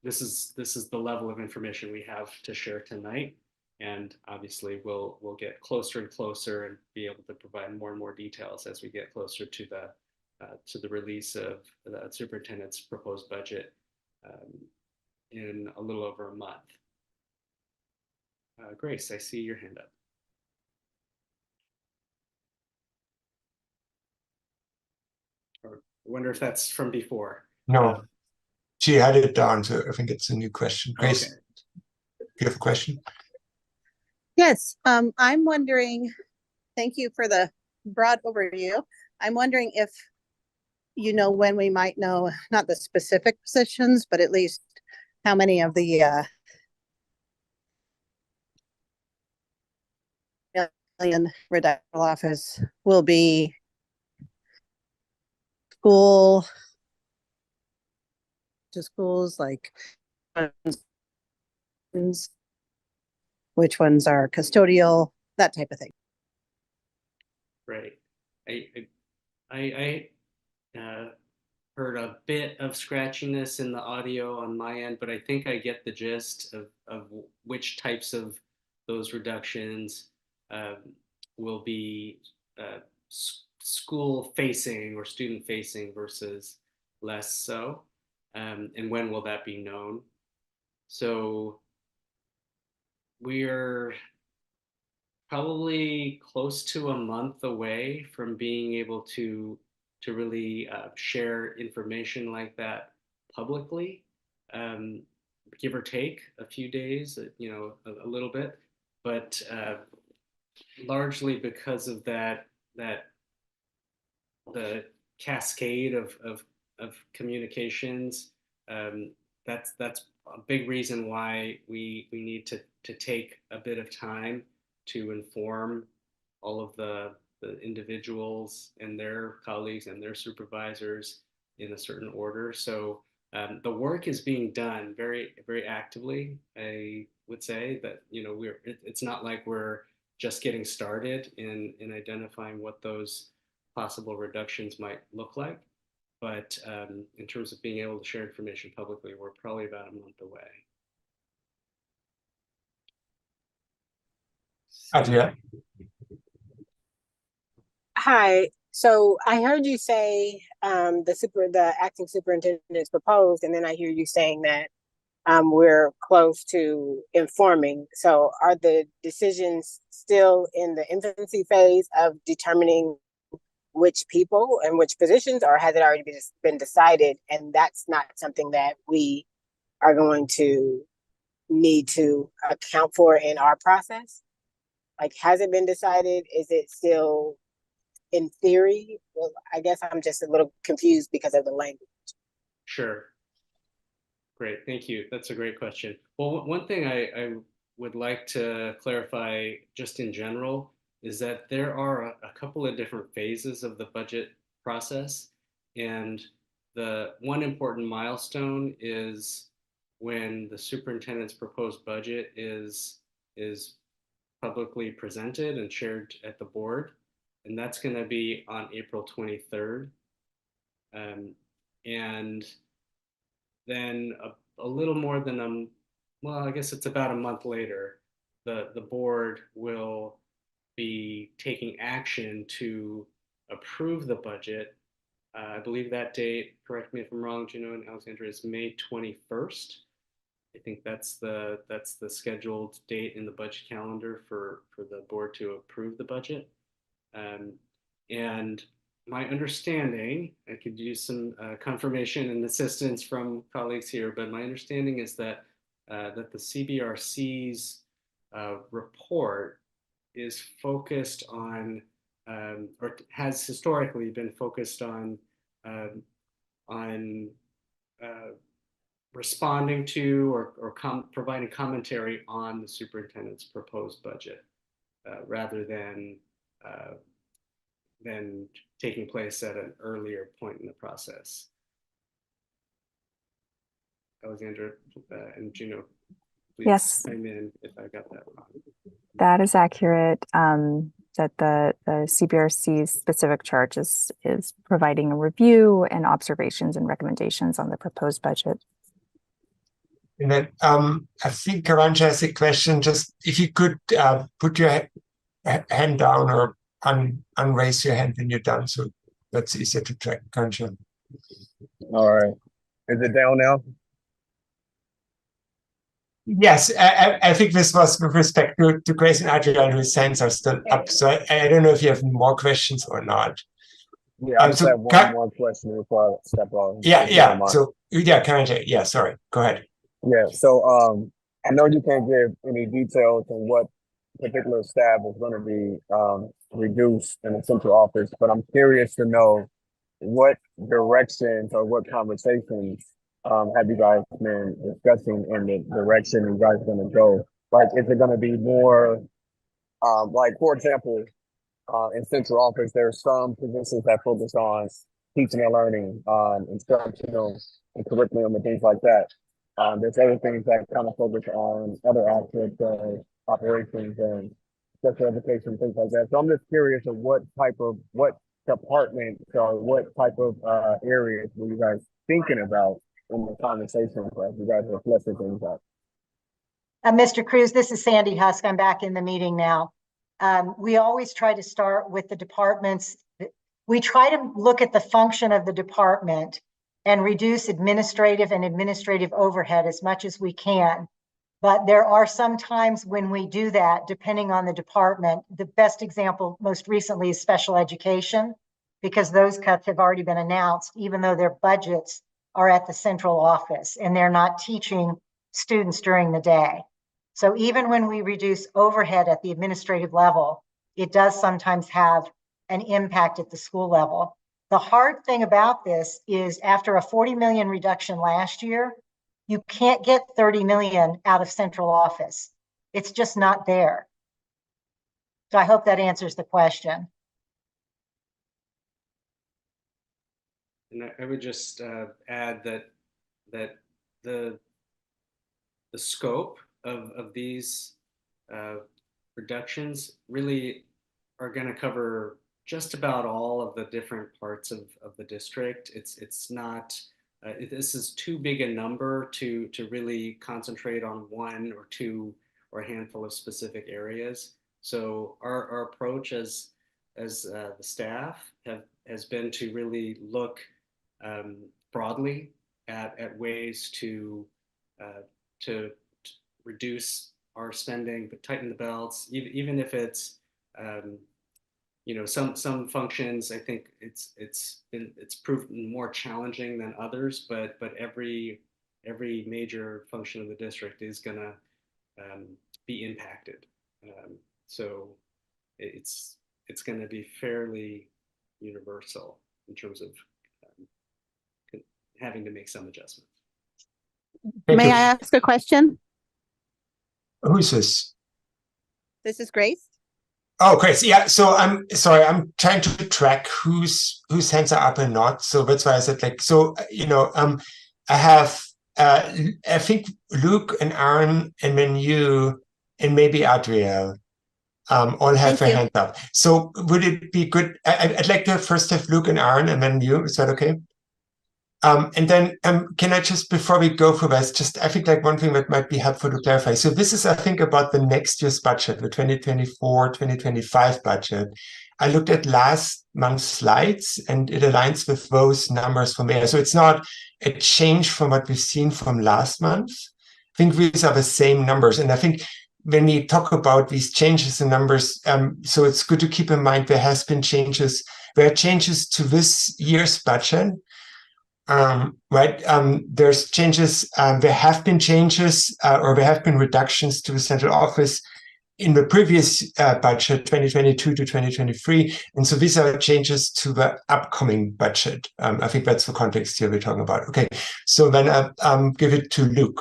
this is the level of information we have to share tonight. And obviously, we'll get closer and closer and be able to provide more and more details as we get closer to the release of the superintendent's proposed budget in a little over a month. Grace, I see your hand up. Or I wonder if that's from before. No, she had it down, so I think it's a new question. Grace, Okay. Do you have a question? Yes, I'm wondering, thank you for the broad overview. I'm wondering if you know when we might know, not the specific positions, but at least how many of the million reduction office will be schools, like which ones are custodial, that type of thing. Right. I heard a bit of scratchiness in the audio on my end, but I think I get the gist of which types of those reductions will be school facing or student facing versus less so, and when will that be known? So we're probably close to a month away from being able to really share information like that publicly, give or take a few days, a little bit, but largely because of that the cascade of communications. That's a big reason why we need to take a bit of time to inform all of the individuals and their colleagues and their supervisors in a certain order. So the work is being done very, very actively. I would say that it's not like we're just getting started in identifying what those possible reductions might look like. But in terms of being able to share information publicly, we're probably about a month away. Adria. Hi. So I heard you say the acting superintendent is proposed, and then I hear you saying that we're close to informing. So are the decisions still in the infancy phase of determining which people and which positions, or has it already been decided and that's not something that we are going to need to account for in our process? Like, has it been decided? Is it still in theory? Well, I guess I'm just a little confused because of the language. Sure. Great, thank you. That's a great question. Well, one thing I would like to clarify just in general is that there are a couple of different phases of the budget process. And the one important milestone is when the superintendent's proposed budget is publicly presented and shared at the board. And that's going to be on April 23rd. And then a little more than well, I guess it's about a month later, the board will be taking action to approve the budget. I believe that date, correct me if I'm wrong, Juno and Alexandra, is May 21st. I think that's the scheduled date in the budget calendar for the board to approve the budget. And my understanding, I could use some confirmation and assistance from colleagues here, but my understanding is that the CBRC's report is focused on, or has historically been focused on responding to or providing commentary on the superintendent's proposed budget, rather than taking place at an earlier point in the process. Alexandra and Juno, please Yes. chime in if I got that wrong. That is accurate. That the CBRC's specific charge is providing a review and observations and recommendations on the proposed budget. And then I think Karanja has a question. Just if you could put your hand down or unraise your hand when you're done, so that's easier to track. Karanja. All right. Is it down now? Yes, I think this was with respect to Grace and Adrian, whose hands are still up. So I don't know if you have more questions or not. Yeah, I just have one more question before I step off. Yeah. So Karanja, yeah, sorry. Go ahead. Yeah, so I know you can't give any details on what particular staff is going to be reduced in the central office, but I'm curious to know what directions or what conversations have you guys been discussing in the direction you guys are going to go? Like, is it going to be more, like, for example, in central office, there are some positions that focus on teaching and learning, instructional and curriculum and things like that. There's other things that kind of focus on other aspects of operations and special education, things like that. So I'm just curious of what departments or what type of areas were you guys thinking about in the conversation as you guys are fleshing things out? Mr. Cruz, this is Sandy Husk. I'm back in the meeting now. We always try to start with the departments. We try to look at the function of the department and reduce administrative overhead as much as we can. But there are some times when we do that, depending on the department. The best example most recently is special education, because those cuts have already been announced, even though their budgets are at the central office and they're not teaching students during the day. So even when we reduce overhead at the administrative level, it does sometimes have an impact at the school level. The hard thing about this is after a 40 million reduction last year, you can't get 30 million out of central office. It's just not there. So I hope that answers the question. And I would just add that the scope of these reductions really are going to cover just about all of the different parts of the district. It's not, this is too big a number to really concentrate on one or two or a handful of specific areas. So our approach as the staff has been to really look broadly at ways to reduce our spending, but tighten the belts, even if it's some functions, I think it's proven more challenging than others, but every major function of the district is gonna be impacted. So it's going to be fairly universal in terms of having to make some adjustments. May I ask a question? Who's this? This is Grace. Oh, Grace. Yeah. So I'm sorry. I'm trying to track whose hands are up and not. So that's why I said I have I think Luke and Aaron, and then you, and maybe Adriel. All have their hands up. So would it be good? I'd like to first have Luke and Aaron, and then you. Is that okay? And then can I just, before we go for this, I think like one thing that might be helpful to clarify. So this is, I think, about the next year's budget, the 2024-2025 budget. I looked at last month's slides, and it aligns with those numbers from there. So it's not a change from what we've seen from last month. I think these are the same numbers. And I think when we talk about these changes in numbers, so it's good to keep in mind there are changes to this year's budget. There's changes, there have been changes or there have been reductions to the central office in the previous budget, 2022 to 2023. And so these are changes to the upcoming budget. I think that's the context here we're talking about. Okay, so then I'll give it to Luke.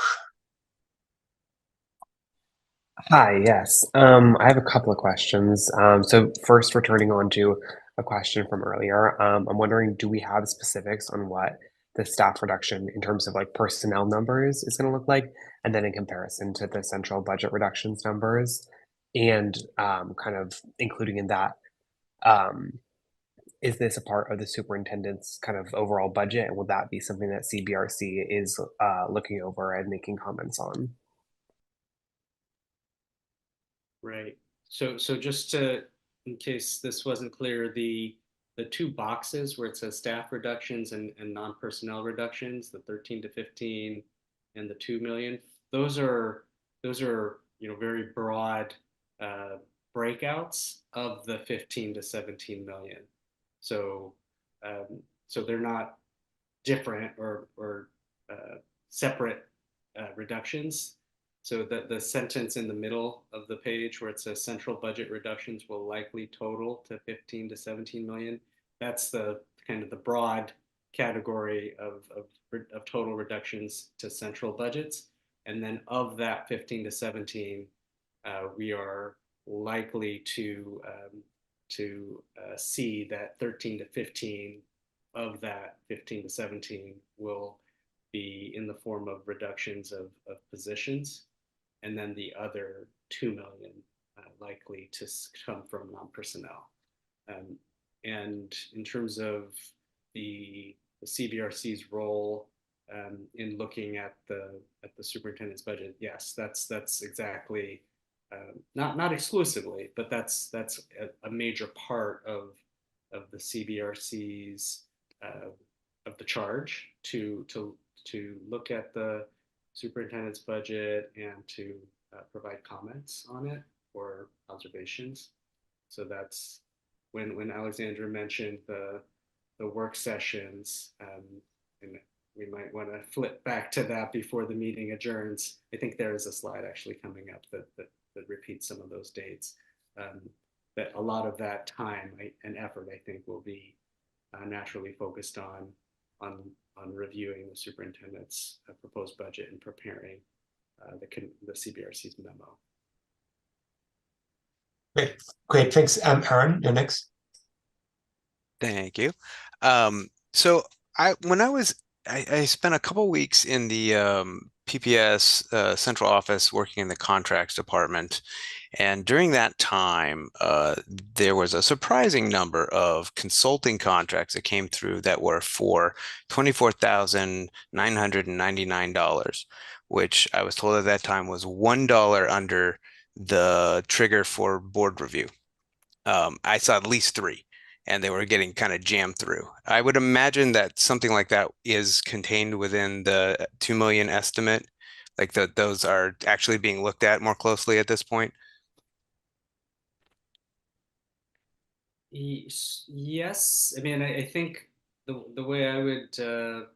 Hi, yes. I have a couple of questions. So first, returning on to a question from earlier, I'm wondering, do we have specifics on what the staff reduction in terms of like personnel numbers is going to look like, and then in comparison to the central budget reductions numbers, and kind of including in that, is this a part of the superintendent's kind of overall budget, and will that be something that CBRC is looking over and making comments on? Right. So just to, in case this wasn't clear, the two boxes where it says staff reductions and non-personnel reductions, the 13 to 15 and the 2 million, those are very broad breakouts of the 15 to 17 million. So they're not different or separate reductions. So the sentence in the middle of the page where it says central budget reductions will likely total to 15 to 17 million, that's the kind of the broad category of total reductions to central budgets. And then of that 15 to 17, we are likely to see that 13 to 15 of that 15 to 17 will be in the form of reductions of positions, and then the other 2 million likely to come from non-personnel. And in terms of the CBRC's role in looking at the superintendent's budget, yes, that's exactly not exclusively, but that's a major part of the CBRC's of the charge to look at the superintendent's budget and to provide comments on it or observations. So that's when Alexandra mentioned the work sessions, and we might want to flip back to that before the meeting adjourns. I think there is a slide actually coming up that repeats some of those dates. That a lot of that time and effort, I think, will be naturally focused on reviewing the superintendent's proposed budget and preparing the CBRC's memo. Great. Thanks. Aaron, you're next. Thank you. So I spent a couple weeks in the PPS central office working in the contracts department. And during that time, there was a surprising number of consulting contracts that came through that were for $24,999, which I was told at that time was $1 under the trigger for board review. I saw at least 3, and they were getting kind of jammed through. I would imagine that something like that is contained within the 2 million estimate, like those are actually being looked at more closely at this point. Yes, I mean, I think the way I would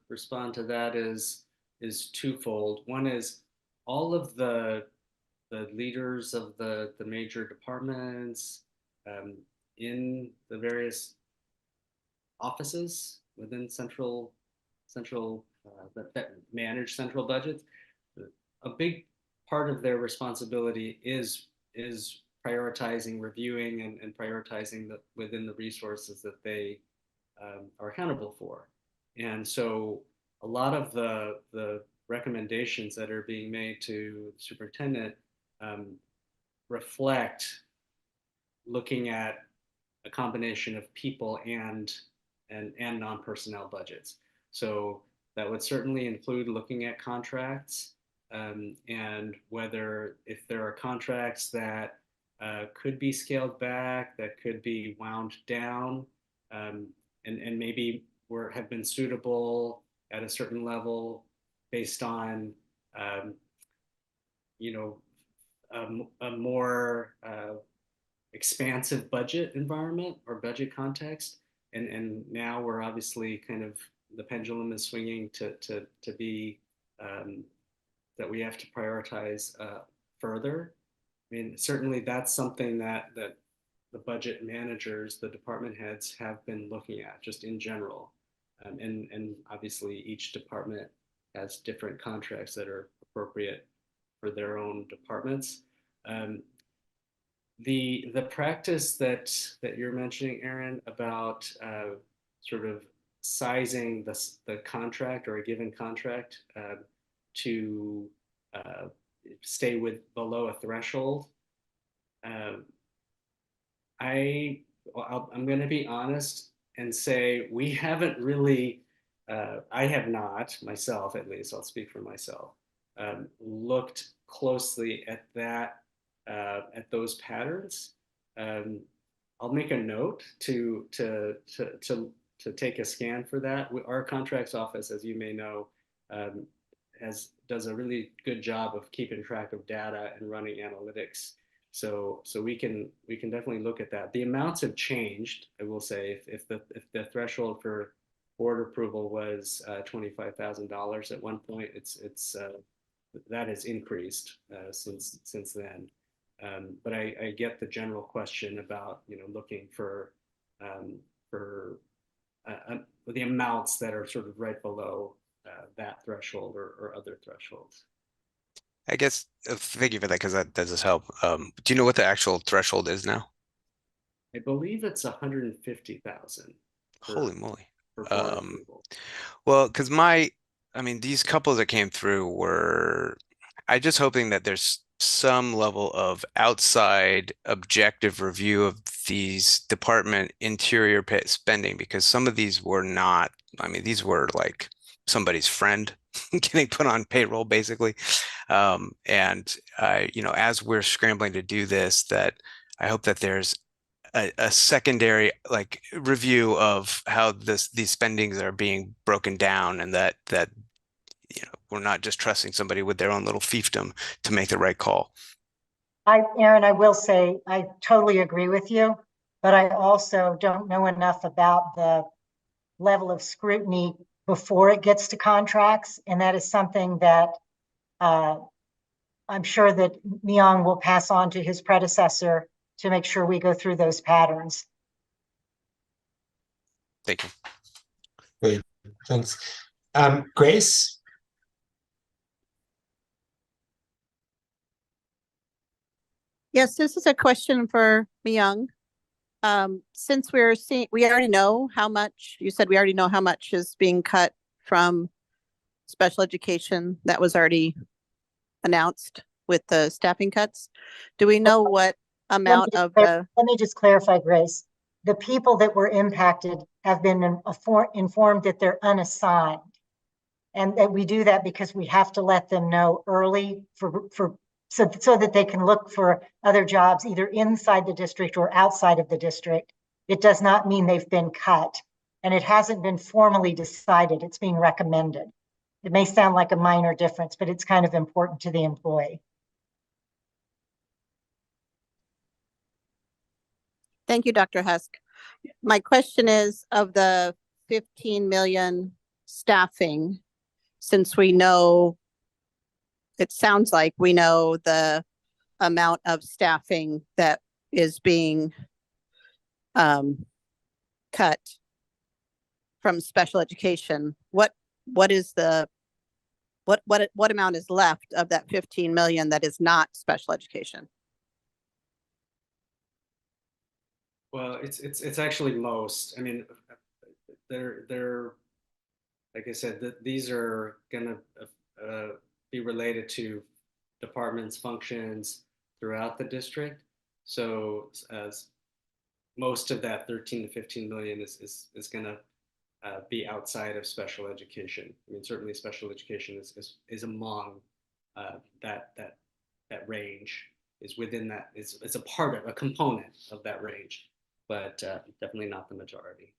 respond to that is twofold. One is all of the leaders of the major departments um, in the various offices within central that manage central budgets. A big part of their responsibility is prioritizing, reviewing, and prioritizing within the resources that they are accountable for. And so a lot of the recommendations that are being made to the superintendent um, reflect looking at a combination of people and non-personnel budgets. So that would certainly include looking at contracts and whether if there are contracts that could be scaled back, that could be wound down, um, and maybe have been suitable at a certain level based on um, you know a more expansive budget environment or budget context. And now we're obviously kind of the pendulum is swinging to be that we have to prioritize further. I mean, certainly that's something that the budget managers, the department heads have been looking at just in general. And obviously each department has different contracts that are appropriate for their own departments. The practice that you're mentioning, Aaron, about sort of sizing the contract or a given contract to stay below a threshold. I'm going to be honest and say we haven't really. I have not myself, at least. I'll speak for myself. Looked closely at that. At those patterns. I'll make a note to take a scan for that. Our contracts office, as you may know, does a really good job of keeping track of data and running analytics. So we can definitely look at that. The amounts have changed. I will say if the threshold for board approval was $25,000 at one point, it's that has increased since then. But I get the general question about looking for the amounts that are sort of right below that threshold or other thresholds. I guess thank you for that because that does help. Do you know what the actual threshold is now? I believe it's 150,000. Holy moly! For board approval. Well, because these couples that came through were, I just hoping that there's some level of outside objective review of these department interior spending, because some of these were not, these were like somebody's friend getting put on payroll basically. And as we're scrambling to do this, that I hope that there's a secondary like review of how these spendings are being broken down, and that we're not just trusting somebody with their own little fiefdom to make the right call. Aaron, I will say I totally agree with you, but I also don't know enough about the level of scrutiny before it gets to contracts, and that is something that I'm sure that Myung will pass on to his predecessor to make sure we go through those patterns. Thank you. Great, thanks. Grace? Yes, this is a question for Myung. Since we already know how much, you said we already know how much is being cut from special education that was already announced with the staffing cuts. Do we know what amount of the... Let me just clarify, Grace. The people that were impacted have been informed that they're unassigned. And that we do that because we have to let them know early so that they can look for other jobs either inside the district or outside of the district. It does not mean they've been cut, and it hasn't been formally decided. It's being recommended. It may sound like a minor difference, but it's kind of important to the employee. Thank you, Dr. Husk. my question is, of the 15 million staffing, since we know, it sounds like we know the amount of staffing that is being cut from special education, what is the what amount is left of that 15 million that is not special education? Well, it's actually most. I mean, they're like I said, these are gonna be related to departments' functions throughout the district. So as most of that 13 to 15 million is gonna be outside of special education. I mean, certainly special education is among that range, is within that, it's a part of a component of that range, but definitely not the majority.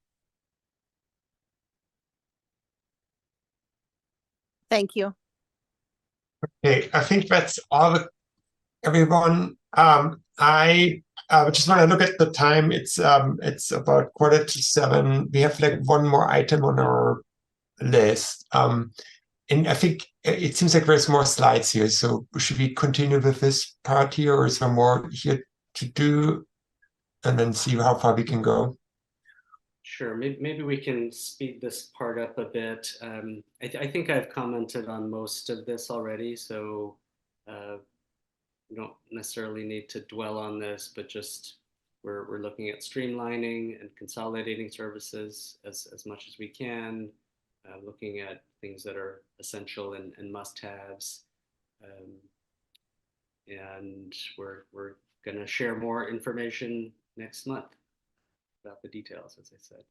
Thank you. Okay, I think that's all, everyone. I just want to look at the time. It's about 6:45. We have like one more item on our list. And I think it seems like there's more slides here. So should we continue with this part here, or is there more here to do, and then see how far we can go? Sure, maybe we can speed this part up a bit. I think I've commented on most of this already, so we don't necessarily need to dwell on this, but just we're looking at streamlining and consolidating services as much as we can, looking at things that are essential and must-haves. And we're going to share more information next month about the details, as I said.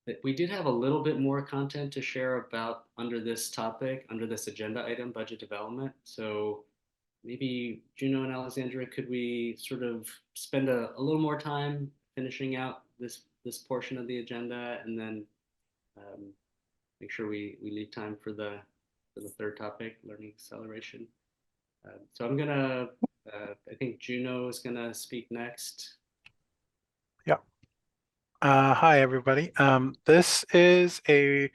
But we did have a little bit more content to share about under this topic, under this agenda item, budget development. So maybe Juno and Alexandra, could we sort of spend a little more time finishing out this portion of the agenda, and then make sure we leave time for the third topic, learning acceleration. So I'm gonna, I think Juno is gonna speak next. Yeah. Hi, everybody. This is a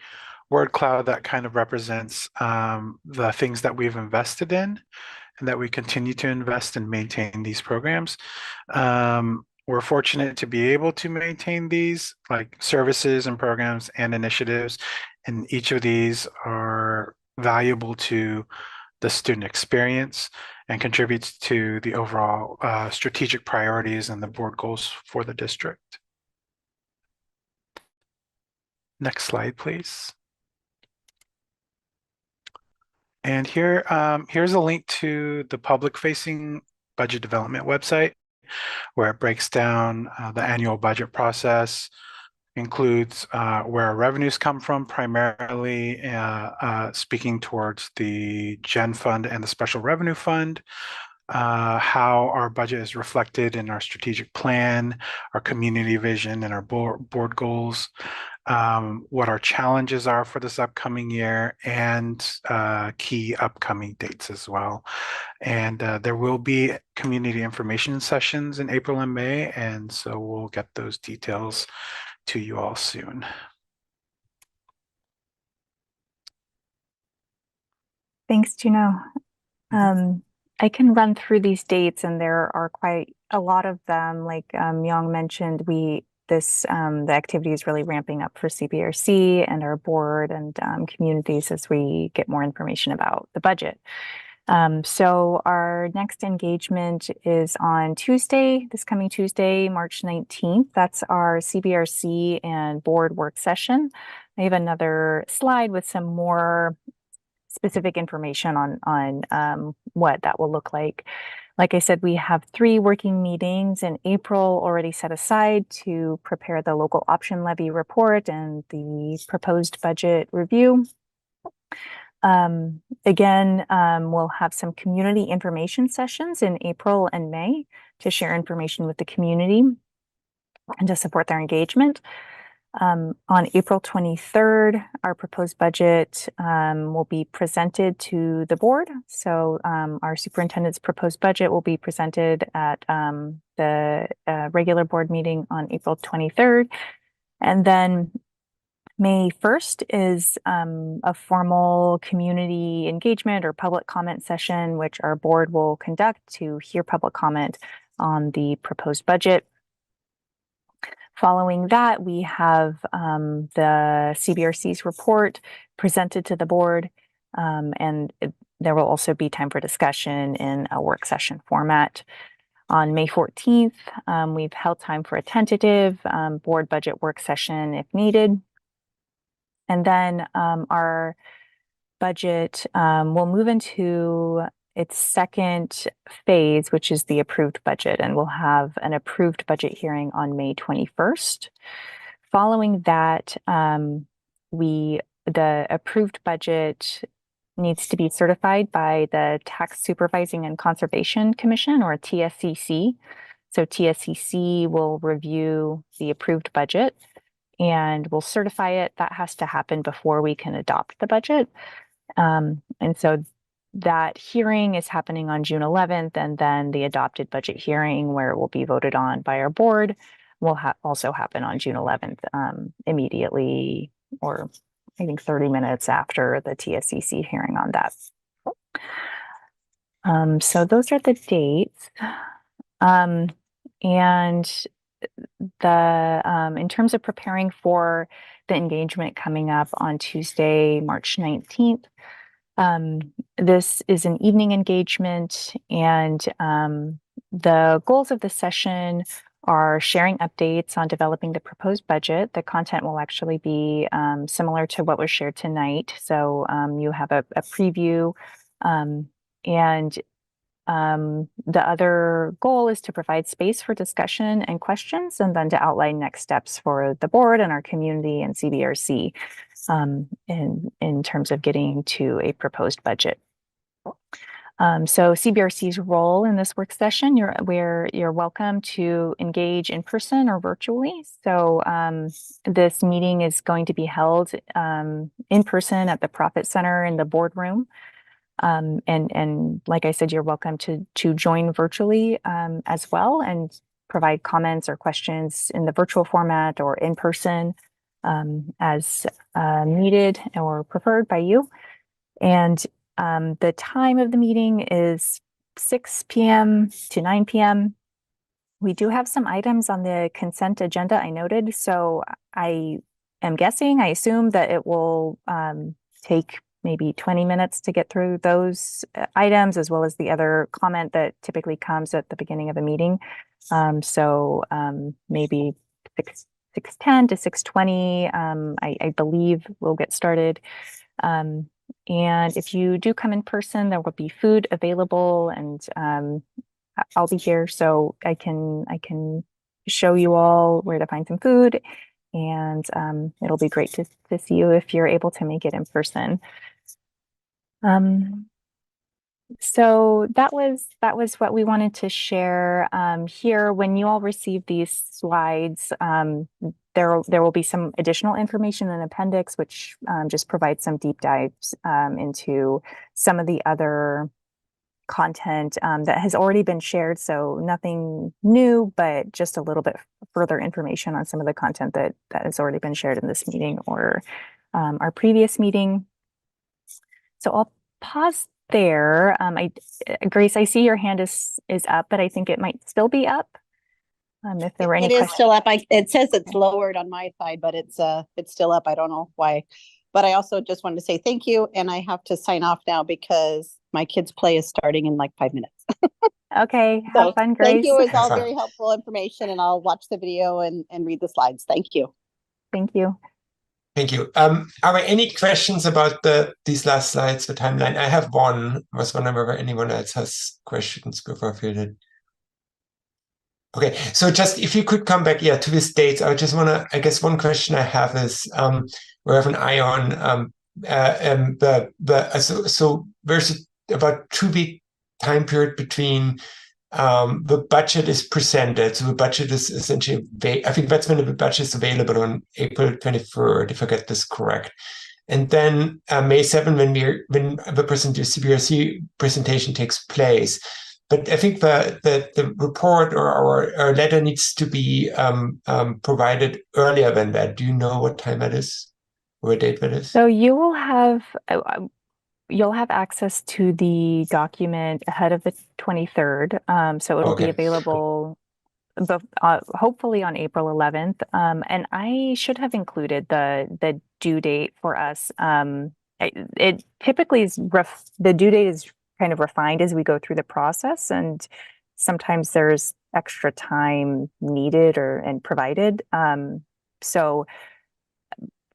word cloud that kind of represents the things that we've invested in and that we continue to invest and maintain these programs. We're fortunate to be able to maintain these like services and programs and initiatives, and each of these are valuable to the student experience and contributes to the overall strategic priorities and the board goals for the district. Next slide, please. And here, here's a link to the public-facing budget development website, where it breaks down the annual budget process, includes where our revenues come from, primarily speaking towards the Gen Fund and the Special Revenue Fund, how our budget is reflected in our strategic plan, our community vision, and our board goals, what our challenges are for this upcoming year, and key upcoming dates as well. And there will be community information sessions in April and May, and so we'll get those details to you all soon. Thanks, Juno. I can run through these dates, and there are quite a lot of them. Like Young mentioned, the activity is really ramping up for CBRC and our board and communities as we get more information about the budget. So our next engagement is on Tuesday, this coming Tuesday, March 19th. That's our CBRC and board work session. I have another slide with some more specific information on what that will look like. Like I said, we have 3 working meetings in April already set aside to prepare the local option levy report and the proposed budget review. Again, we'll have some community information sessions in April and May to share information with the community and to support their engagement. On April 23rd, our proposed budget will be presented to the board. So our superintendent's proposed budget will be presented at the regular board meeting on April 23rd. And then May 1st is a formal community engagement or public comment session, which our board will conduct to hear public comment on the proposed budget. Following that, we have the CBRC's report presented to the board, and there will also be time for discussion in a work session format. On May 14th, we've held time for a tentative board budget work session if needed. And then our budget will move into its second phase, which is the approved budget, and we'll have an approved budget hearing on May 21st. Following that, the approved budget needs to be certified by the Tax Supervising and Conservation Commission, or TSCC. So TSCC will review the approved budget and will certify it. That has to happen before we can adopt the budget. And so that hearing is happening on June 11th, and then the adopted budget hearing, where it will be voted on by our board, will also happen on June 11th, immediately, or I think 30 minutes after the TSCC hearing on that. So those are the dates. And in terms of preparing for the engagement coming up on Tuesday, March 19th, this is an evening engagement, and the goals of the session are sharing updates on developing the proposed budget. The content will actually be similar to what was shared tonight. So you have a preview, and the other goal is to provide space for discussion and questions, and then to outline next steps for the board and our community and CBRC in terms of getting to a proposed budget. So CBRC's role in this work session, you're welcome to engage in person or virtually. So this meeting is going to be held in person at the Profit Center in the boardroom. And like I said, you're welcome to join virtually as well, and provide comments or questions in the virtual format or in person as needed or preferred by you. And the time of the meeting is 6 p.m. to 9 p.m. We do have some items on the consent agenda, I noted, so I assume that it will take maybe 20 minutes to get through those items, as well as the other comment that typically comes at the beginning of a meeting. So maybe 6:10 to 6:20, I believe we'll get started. And if you do come in person, there will be food available, and I'll be here, so I can show you all where to find some food, and it'll be great to see you if you're able to make it in person. So that was what we wanted to share here. When you all receive these slides, there will be some additional information in appendix, which just provides some deep dives into some of the other content that has already been shared. So nothing new, but just a little bit further information on some of the content that has already been shared in this meeting or our previous meeting. So I'll pause there. Grace, I see your hand is up, but I think it might still be up. If there were any questions. It is still up. It says it's lowered on my side, but it's still up. I don't know why. But I also just wanted to say thank you, and I have to sign off now because my kids' play is starting in like 5 minutes. Okay, have fun, Grace. Thank you. It's all very helpful information, and I'll watch the video and read the slides. Thank you. Thank you. Thank you. Are there any questions about these last slides, the timeline? I have one. I was wondering whether anyone else has questions before I feel it. Okay, so just if you could come back, to these dates, I just want to, I guess one question I have is, we have an eye on, so there's about 2-week time period between the budget is presented. So the budget is essentially, I think that's when the budget is available on April 23rd, if I get this correct. And then May 7th, when the CBRC presentation takes place. But I think the report or our letter needs to be provided earlier than that. Do you know what time that is? Or what date that is? So you will have you'll have access to the document ahead of the 23rd. So it'll be available hopefully on April 11th. And I should have included the due date for us. It typically is the due date is kind of refined as we go through the process, and sometimes there's extra time needed and provided. So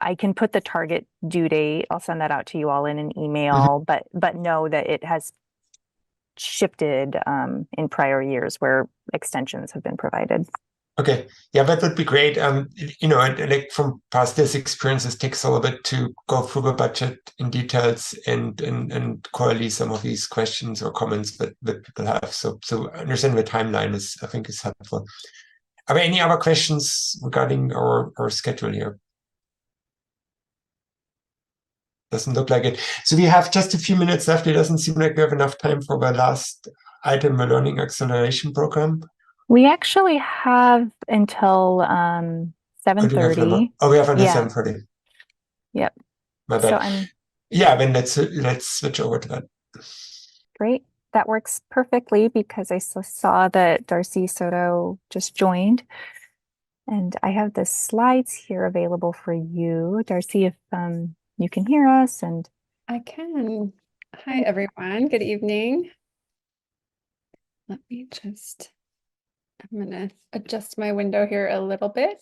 I can put the target due date. I'll send that out to you all in an email, but know that it has shifted in prior years where extensions have been provided. Okay, yeah, that would be great. Like from past years' experiences, it takes a little bit to go through the budget in details and correlate some of these questions or comments that people have. So understanding the timeline I think is helpful. Are there any other questions regarding our schedule here? Doesn't look like it. So we have just a few minutes left. It doesn't seem like we have enough time for the last item, the Learning Acceleration Program. We actually have until 7:30. Oh, we have until 7:30. Yep. My bad. Then let's switch over to that. Great. That works perfectly because I saw that Darcy Soto just joined. And I have the slides here available for you. Darcy, if you can hear us. And I can. Hi, everyone. Good evening. Let me just, I'm going to adjust my window here a little bit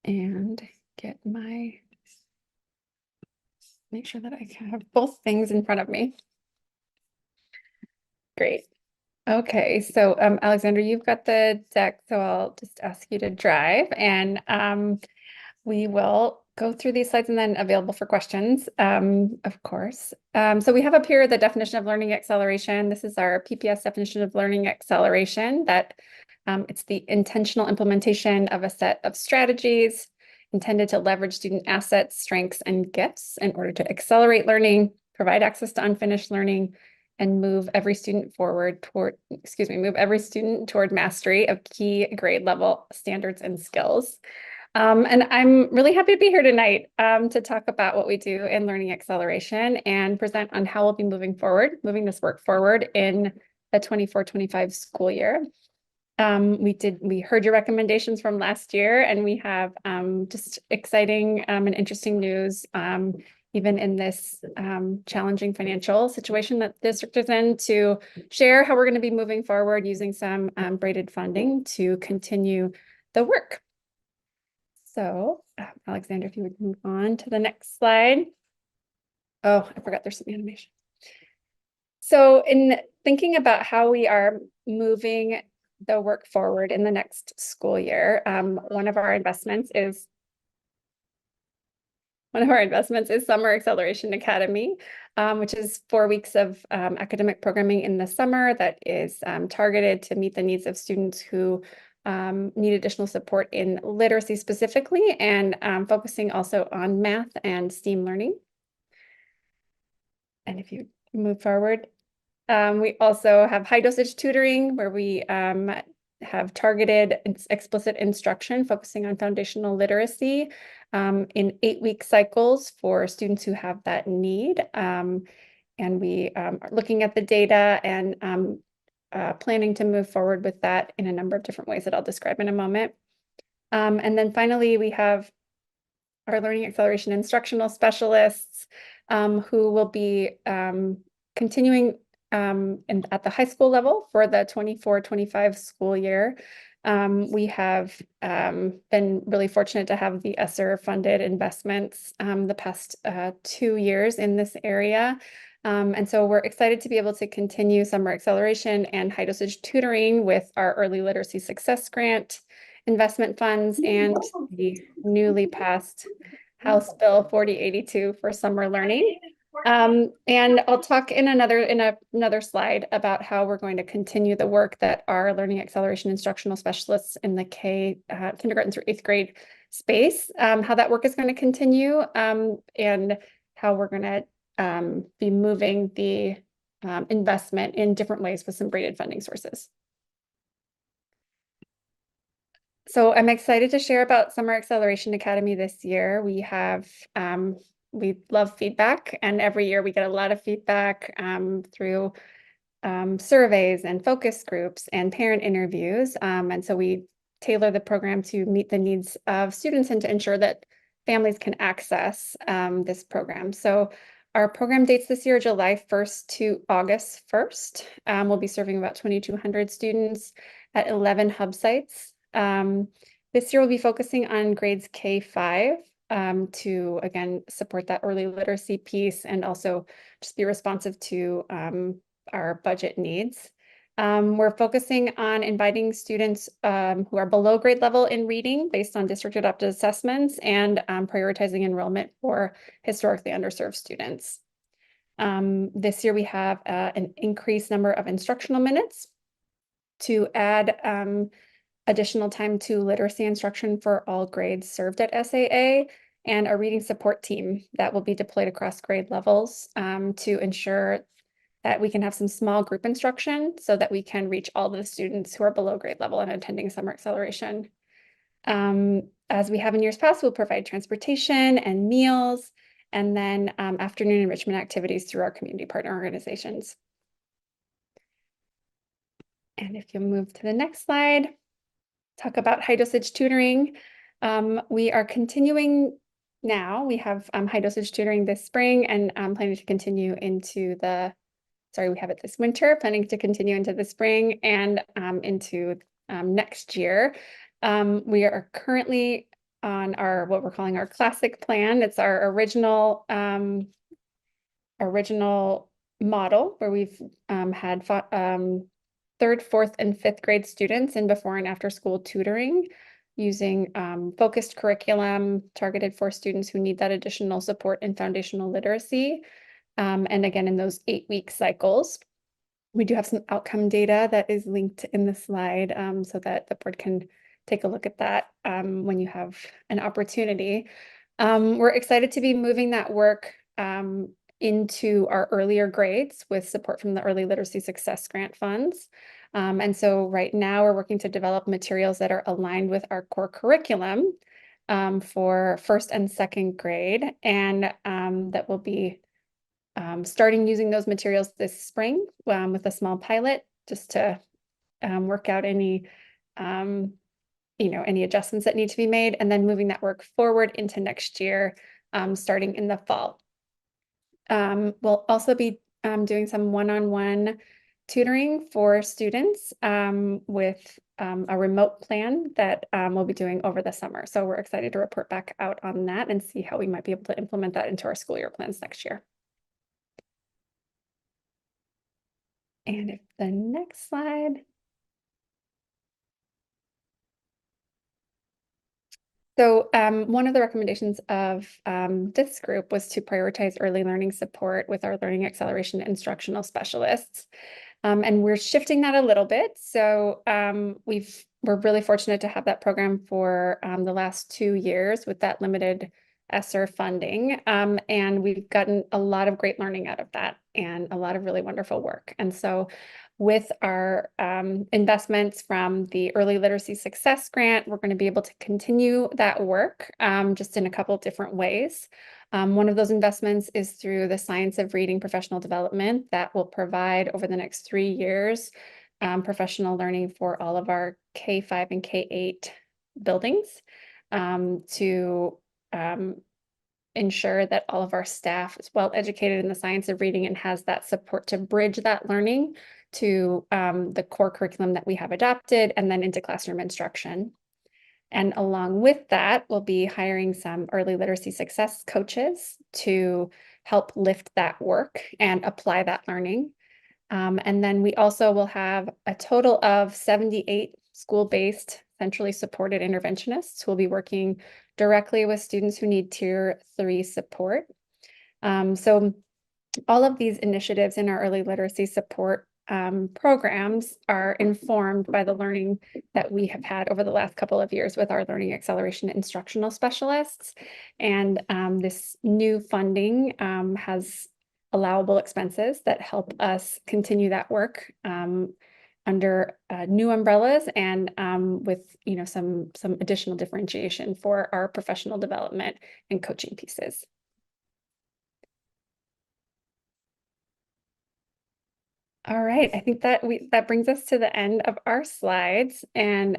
and make sure that I can have both things in front of me. Great. Okay, so Alexander, you've got the deck, so I'll just ask you to drive, and we will go through these slides and then available for questions, of course. So we have up here the definition of learning acceleration. This is our PPS definition of learning acceleration, that it's the intentional implementation of a set of strategies intended to leverage student assets, strengths, and gifts in order to accelerate learning, provide access to unfinished learning, and move every student toward mastery of key grade level standards and skills. And I'm really happy to be here tonight to talk about what we do in learning acceleration and present on how we'll be moving this work forward in the 24-25 school year. We heard your recommendations from last year, and we have just exciting and interesting news, even in this challenging financial situation that the district is in, to share how we're going to be moving forward using some braided funding to continue the work. So, Alexander, if you would move on to the next slide. Oh, I forgot there's some animation. So in thinking about how we are moving the work forward in the next school year, one of our investments is Summer Acceleration Academy, which is 4 weeks of academic programming in the summer that is targeted to meet the needs of students who need additional support in literacy specifically, and focusing also on math and STEAM learning. And if you move forward, we also have high dosage tutoring, where we have targeted explicit instruction focusing on foundational literacy in 8-week cycles for students who have that need. And we are looking at the data and planning to move forward with that in a number of different ways that I'll describe in a moment. And then finally, we have our learning acceleration instructional specialists who will be continuing at the high school level for the 24-25 school year. We have been really fortunate to have the ESSER funded investments the past 2 years in this area. And so we're excited to be able to continue summer acceleration and high dosage tutoring with our early literacy success grant investment funds and the newly passed House Bill 4082 for summer learning. And I'll talk in another slide about how we're going to continue the work that our learning acceleration instructional specialists in the kindergarten through 8th grade space, how that work is going to continue, and how we're going to be moving the investment in different ways with some braided funding sources. So I'm excited to share about Summer Acceleration Academy this year. We love feedback, and every year we get a lot of feedback through surveys and focus groups and parent interviews. And so we tailor the program to meet the needs of students and to ensure that families can access this program. So our program dates this year, July 1st to August 1st. We'll be serving about 2,200 students at 11 hub sites. This year we'll be focusing on grades K-5 to, again, support that early literacy piece and also just be responsive to our budget needs. We're focusing on inviting students who are below grade level in reading based on district adopted assessments and prioritizing enrollment for historically underserved students. This year we have an increased number of instructional minutes to add additional time to literacy instruction for all grades served at SAA, and a reading support team that will be deployed across grade levels to ensure that we can have some small group instruction so that we can reach all the students who are below grade level and attending summer acceleration. As we have in years past, we'll provide transportation and meals, and then afternoon enrichment activities through our community partner organizations. And if you'll move to the next slide, talk about high dosage tutoring. We are continuing now. We have high dosage tutoring this spring and planning to continue into we have it this winter, planning to continue into the spring and into next year. We are currently on what we're calling our classic plan. It's our original model where we've had 3rd, 4th, and 5th grade students in before and after school tutoring using focused curriculum targeted for students who need that additional support in foundational literacy. And again, in those 8-week cycles. We do have some outcome data that is linked in the slide so that the board can take a look at that when you have an opportunity. We're excited to be moving that work into our earlier grades with support from the Early Literacy Success Grant funds. And so right now we're working to develop materials that are aligned with our core curriculum for 1st and 2nd grade, and that will be starting using those materials this spring with a small pilot just to work out any adjustments that need to be made, and then moving that work forward into next year, starting in the fall. We'll also be doing some one-on-one tutoring for students with a remote plan that we'll be doing over the summer. So we're excited to report back out on that and see how we might be able to implement that into our school year plans next year. And if the next slide. So one of the recommendations of this group was to prioritize early learning support with our learning acceleration instructional specialists. And we're shifting that a little bit. So we're really fortunate to have that program for the last 2 years with that limited ESSER funding. And we've gotten a lot of great learning out of that and a lot of really wonderful work. And so with our investments from the Early Literacy Success Grant, we're going to be able to continue that work just in a couple of different ways. One of those investments is through the Science of Reading professional development that will provide over the next 3 years professional learning for all of our K-5 and K-8 buildings to ensure that all of our staff is well educated in the science of reading and has that support to bridge that learning to the core curriculum that we have adopted and then into classroom instruction. And along with that, we'll be hiring some early literacy success coaches to help lift that work and apply that learning. And then we also will have a total of 78 school-based, centrally supported interventionists who will be working directly with students who need Tier 3 support. So all of these initiatives in our early literacy support programs are informed by the learning that we have had over the last couple of years with our learning acceleration instructional specialists. And this new funding has allowable expenses that help us continue that work under new umbrellas and with some additional differentiation for our professional development and coaching pieces. All right, I think that brings us to the end of our slides, and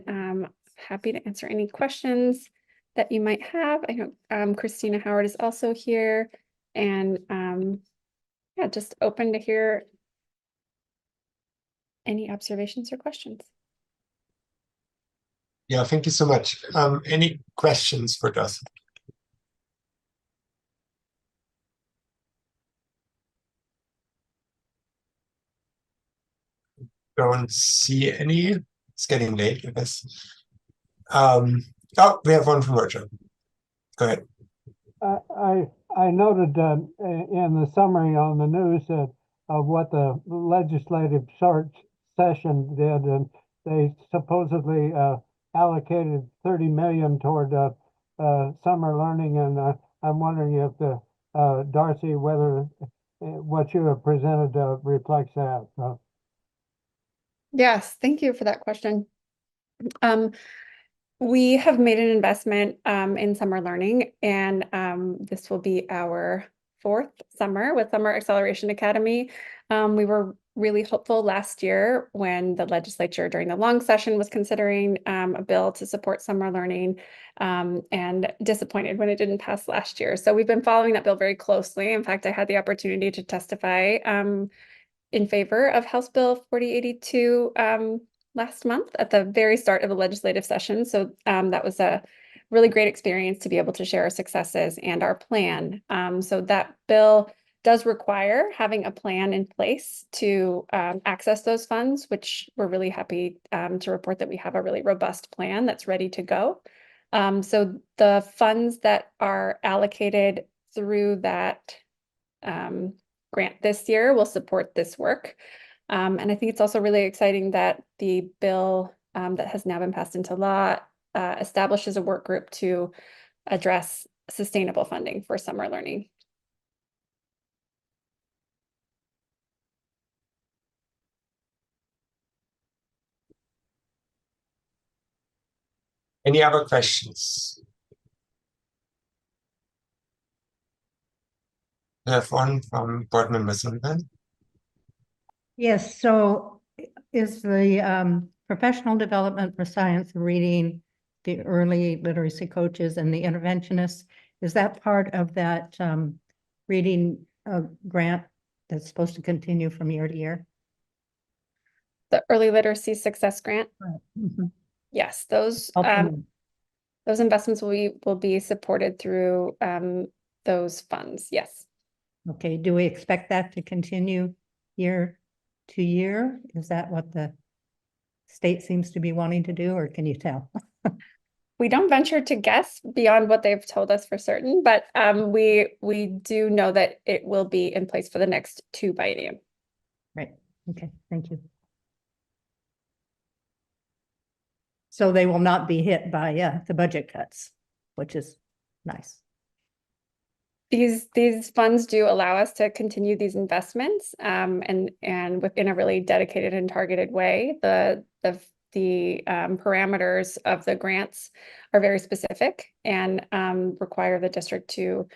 happy to answer any questions that you might have. I know Christina Howard is also here, and yeah, just open to hear any observations or questions. Yeah, thank you so much. Any questions for us? Don't see any. It's getting late, I guess. Oh, we have one from Roger. Go ahead. I noted in the summary on the news of what the legislative short session did, and they supposedly allocated 30 million toward summer learning, and I'm wondering if Darcy, whether what you have presented reflects that. Yes, thank you for that question. We have made an investment in summer learning, and this will be our 4th summer with Summer Acceleration Academy. We were really hopeful last year when the legislature during the long session was considering a bill to support summer learning, and disappointed when it didn't pass last year. So we've been following that bill very closely. In fact, I had the opportunity to testify in favor of House Bill 4082 last month at the very start of the legislative session. So that was a really great experience to be able to share our successes and our plan. So that bill does require having a plan in place to access those funds, which we're really happy to report that we have a really robust plan that's ready to go. So the funds that are allocated through that grant this year will support this work. And I think it's also really exciting that the bill that has now been passed into law establishes a work group to address sustainable funding for summer learning. Any other questions? We have one from Board Member Sullivan. Yes, so is the professional development for science reading, the early literacy coaches and the interventionists, is that part of that reading grant that's supposed to continue from year to year? The Early Literacy Success Grant? Mm-hmm. Yes, those investments will be supported through those funds, yes. Okay, do we expect that to continue year to year? Is that what the state seems to be wanting to do, or can you tell? We don't venture to guess beyond what they've told us for certain, but we do know that it will be in place for the next 2 biennium. Right, okay, thank you. So they will not be hit by the budget cuts, which is nice. These funds do allow us to continue these investments and within a really dedicated and targeted way. The parameters of the grants are very specific and require the district to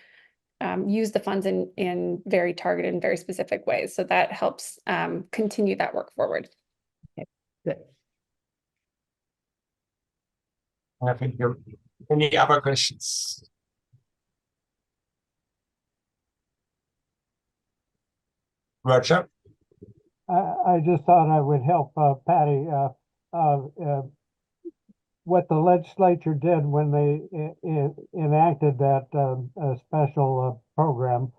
use the funds in very targeted and very specific ways. So that helps continue that work forward. Okay, good. Thank you. Any other questions? Roger? I just thought I would help Patty. What the legislature did when they enacted that special program,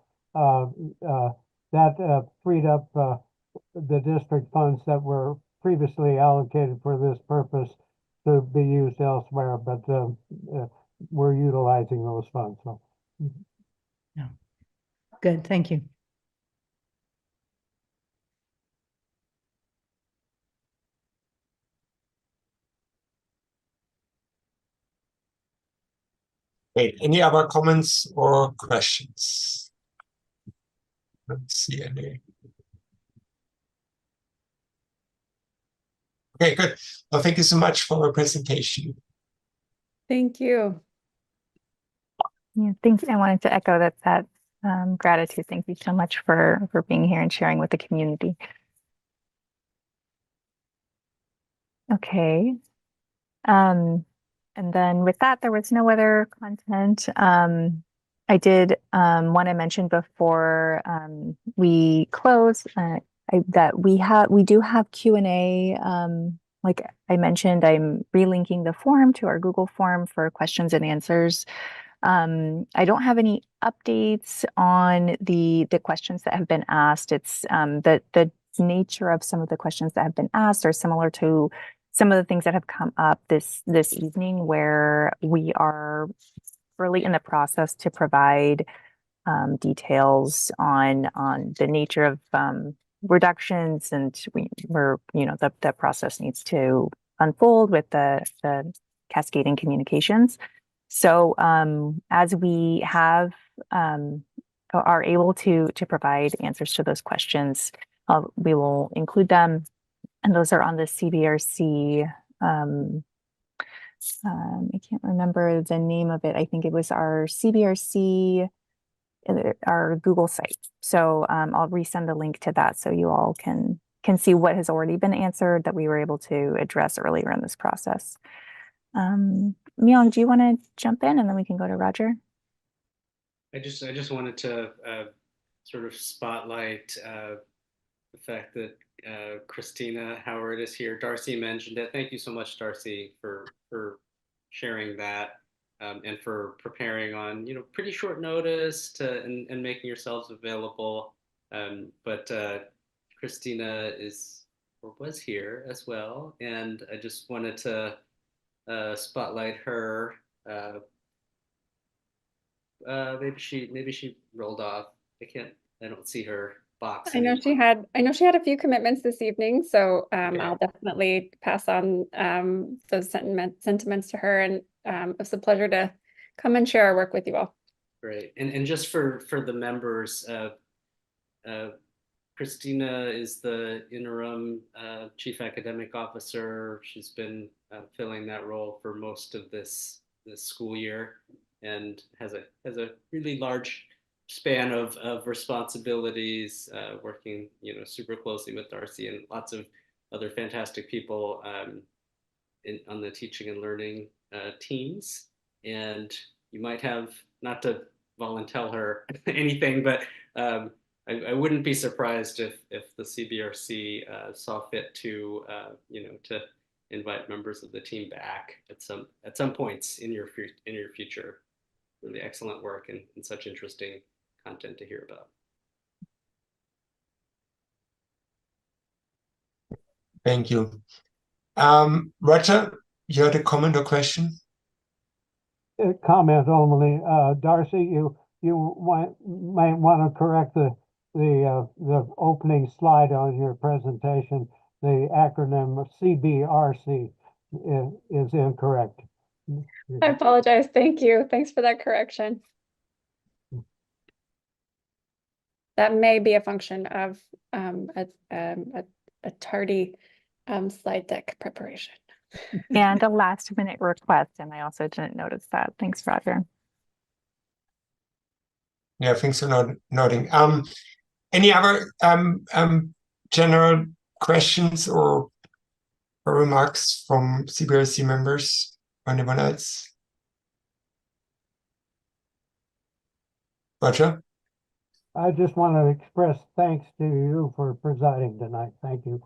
that freed up the district funds that were previously allocated for this purpose to be used elsewhere, but we're utilizing those funds. So. Yeah. Good, thank you. Great. Any other comments or questions? Let's see any. Okay, good. Well, thank you so much for your presentation. Thank you. Yeah, thank you. I wanted to echo that gratitude. Thank you so much for being here and sharing with the community. Okay. And then with that, there was no other content. I did want to mention before we close that we do have Q&A. Like I mentioned, I'm relinking the form to our Google form for questions and answers. I don't have any updates on the questions that have been asked. It's the nature of some of the questions that have been asked are similar to some of the things that have come up this evening, where we are early in the process to provide details on the nature of reductions, and we're the process needs to unfold with the cascading communications. So as we have are able to provide answers to those questions, we will include them, and those are on the CBRC. I can't remember the name of it. I think it was our CBRC, our Google site. So I'll resend the link to that so you all can see what has already been answered that we were able to address earlier in this process. Myung, do you want to jump in and then we can go to Roger? I just wanted to sort of spotlight the fact that Christina Howard is here. Darcy mentioned it. Thank you so much, Darcy, for sharing that and for preparing on pretty short notice and making yourselves available. But Christina is or was here as well, and I just wanted to spotlight her. Maybe she rolled off. I don't see her box. I know she had a few commitments this evening, so I'll definitely pass on those sentiments to her, and it's a pleasure to come and share our work with you all. Great. And just for the members, Christina is the interim chief academic officer. She's been filling that role for most of this school year, and has a really large span of responsibilities, working super closely with Darcy and lots of other fantastic people on the teaching and learning teams. And you might have, not to volunteer her anything, but I wouldn't be surprised if the CBRC saw fit to to invite members of the team back at some points in your future. Really excellent work and such interesting content to hear about. Thank you. Roger, you had a comment or question? Comment only. Darcy, you might want to correct the opening slide on your presentation. The acronym CBRC is incorrect. I apologize. Thank you. Thanks for that correction. That may be a function of a tardy slide deck preparation. And a last minute request, and I also didn't notice that. Thanks, Roger. Yeah, thanks for noting. Any other general questions or remarks from CBRC members or anyone else? Roger? I just want to express thanks to you for presiding tonight. Thank you.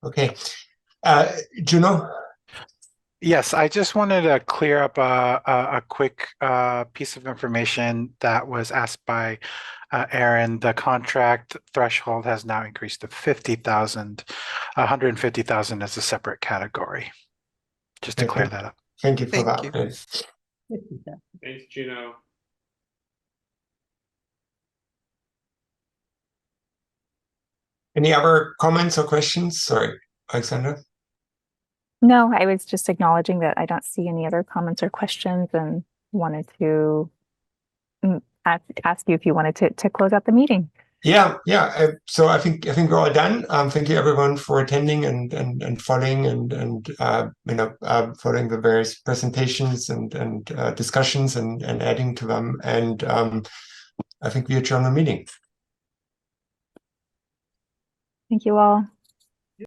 Okay. Juno? Yes, I just wanted to clear up a quick piece of information that was asked by Aaron. The contract threshold has now increased to 50,000. 150,000 is a separate category. Just to clear that up. Thank you for Thank that. you. Thanks, Juno. Any other comments or questions? Sorry, Alexander. No, I was just acknowledging that I don't see any other comments or questions and wanted to ask you if you wanted to close out the meeting. Yeah. So I think we're all done. Thank you everyone for attending and following and following the various presentations and discussions and adding to them. And I think we adjourn the meeting. Thank you all.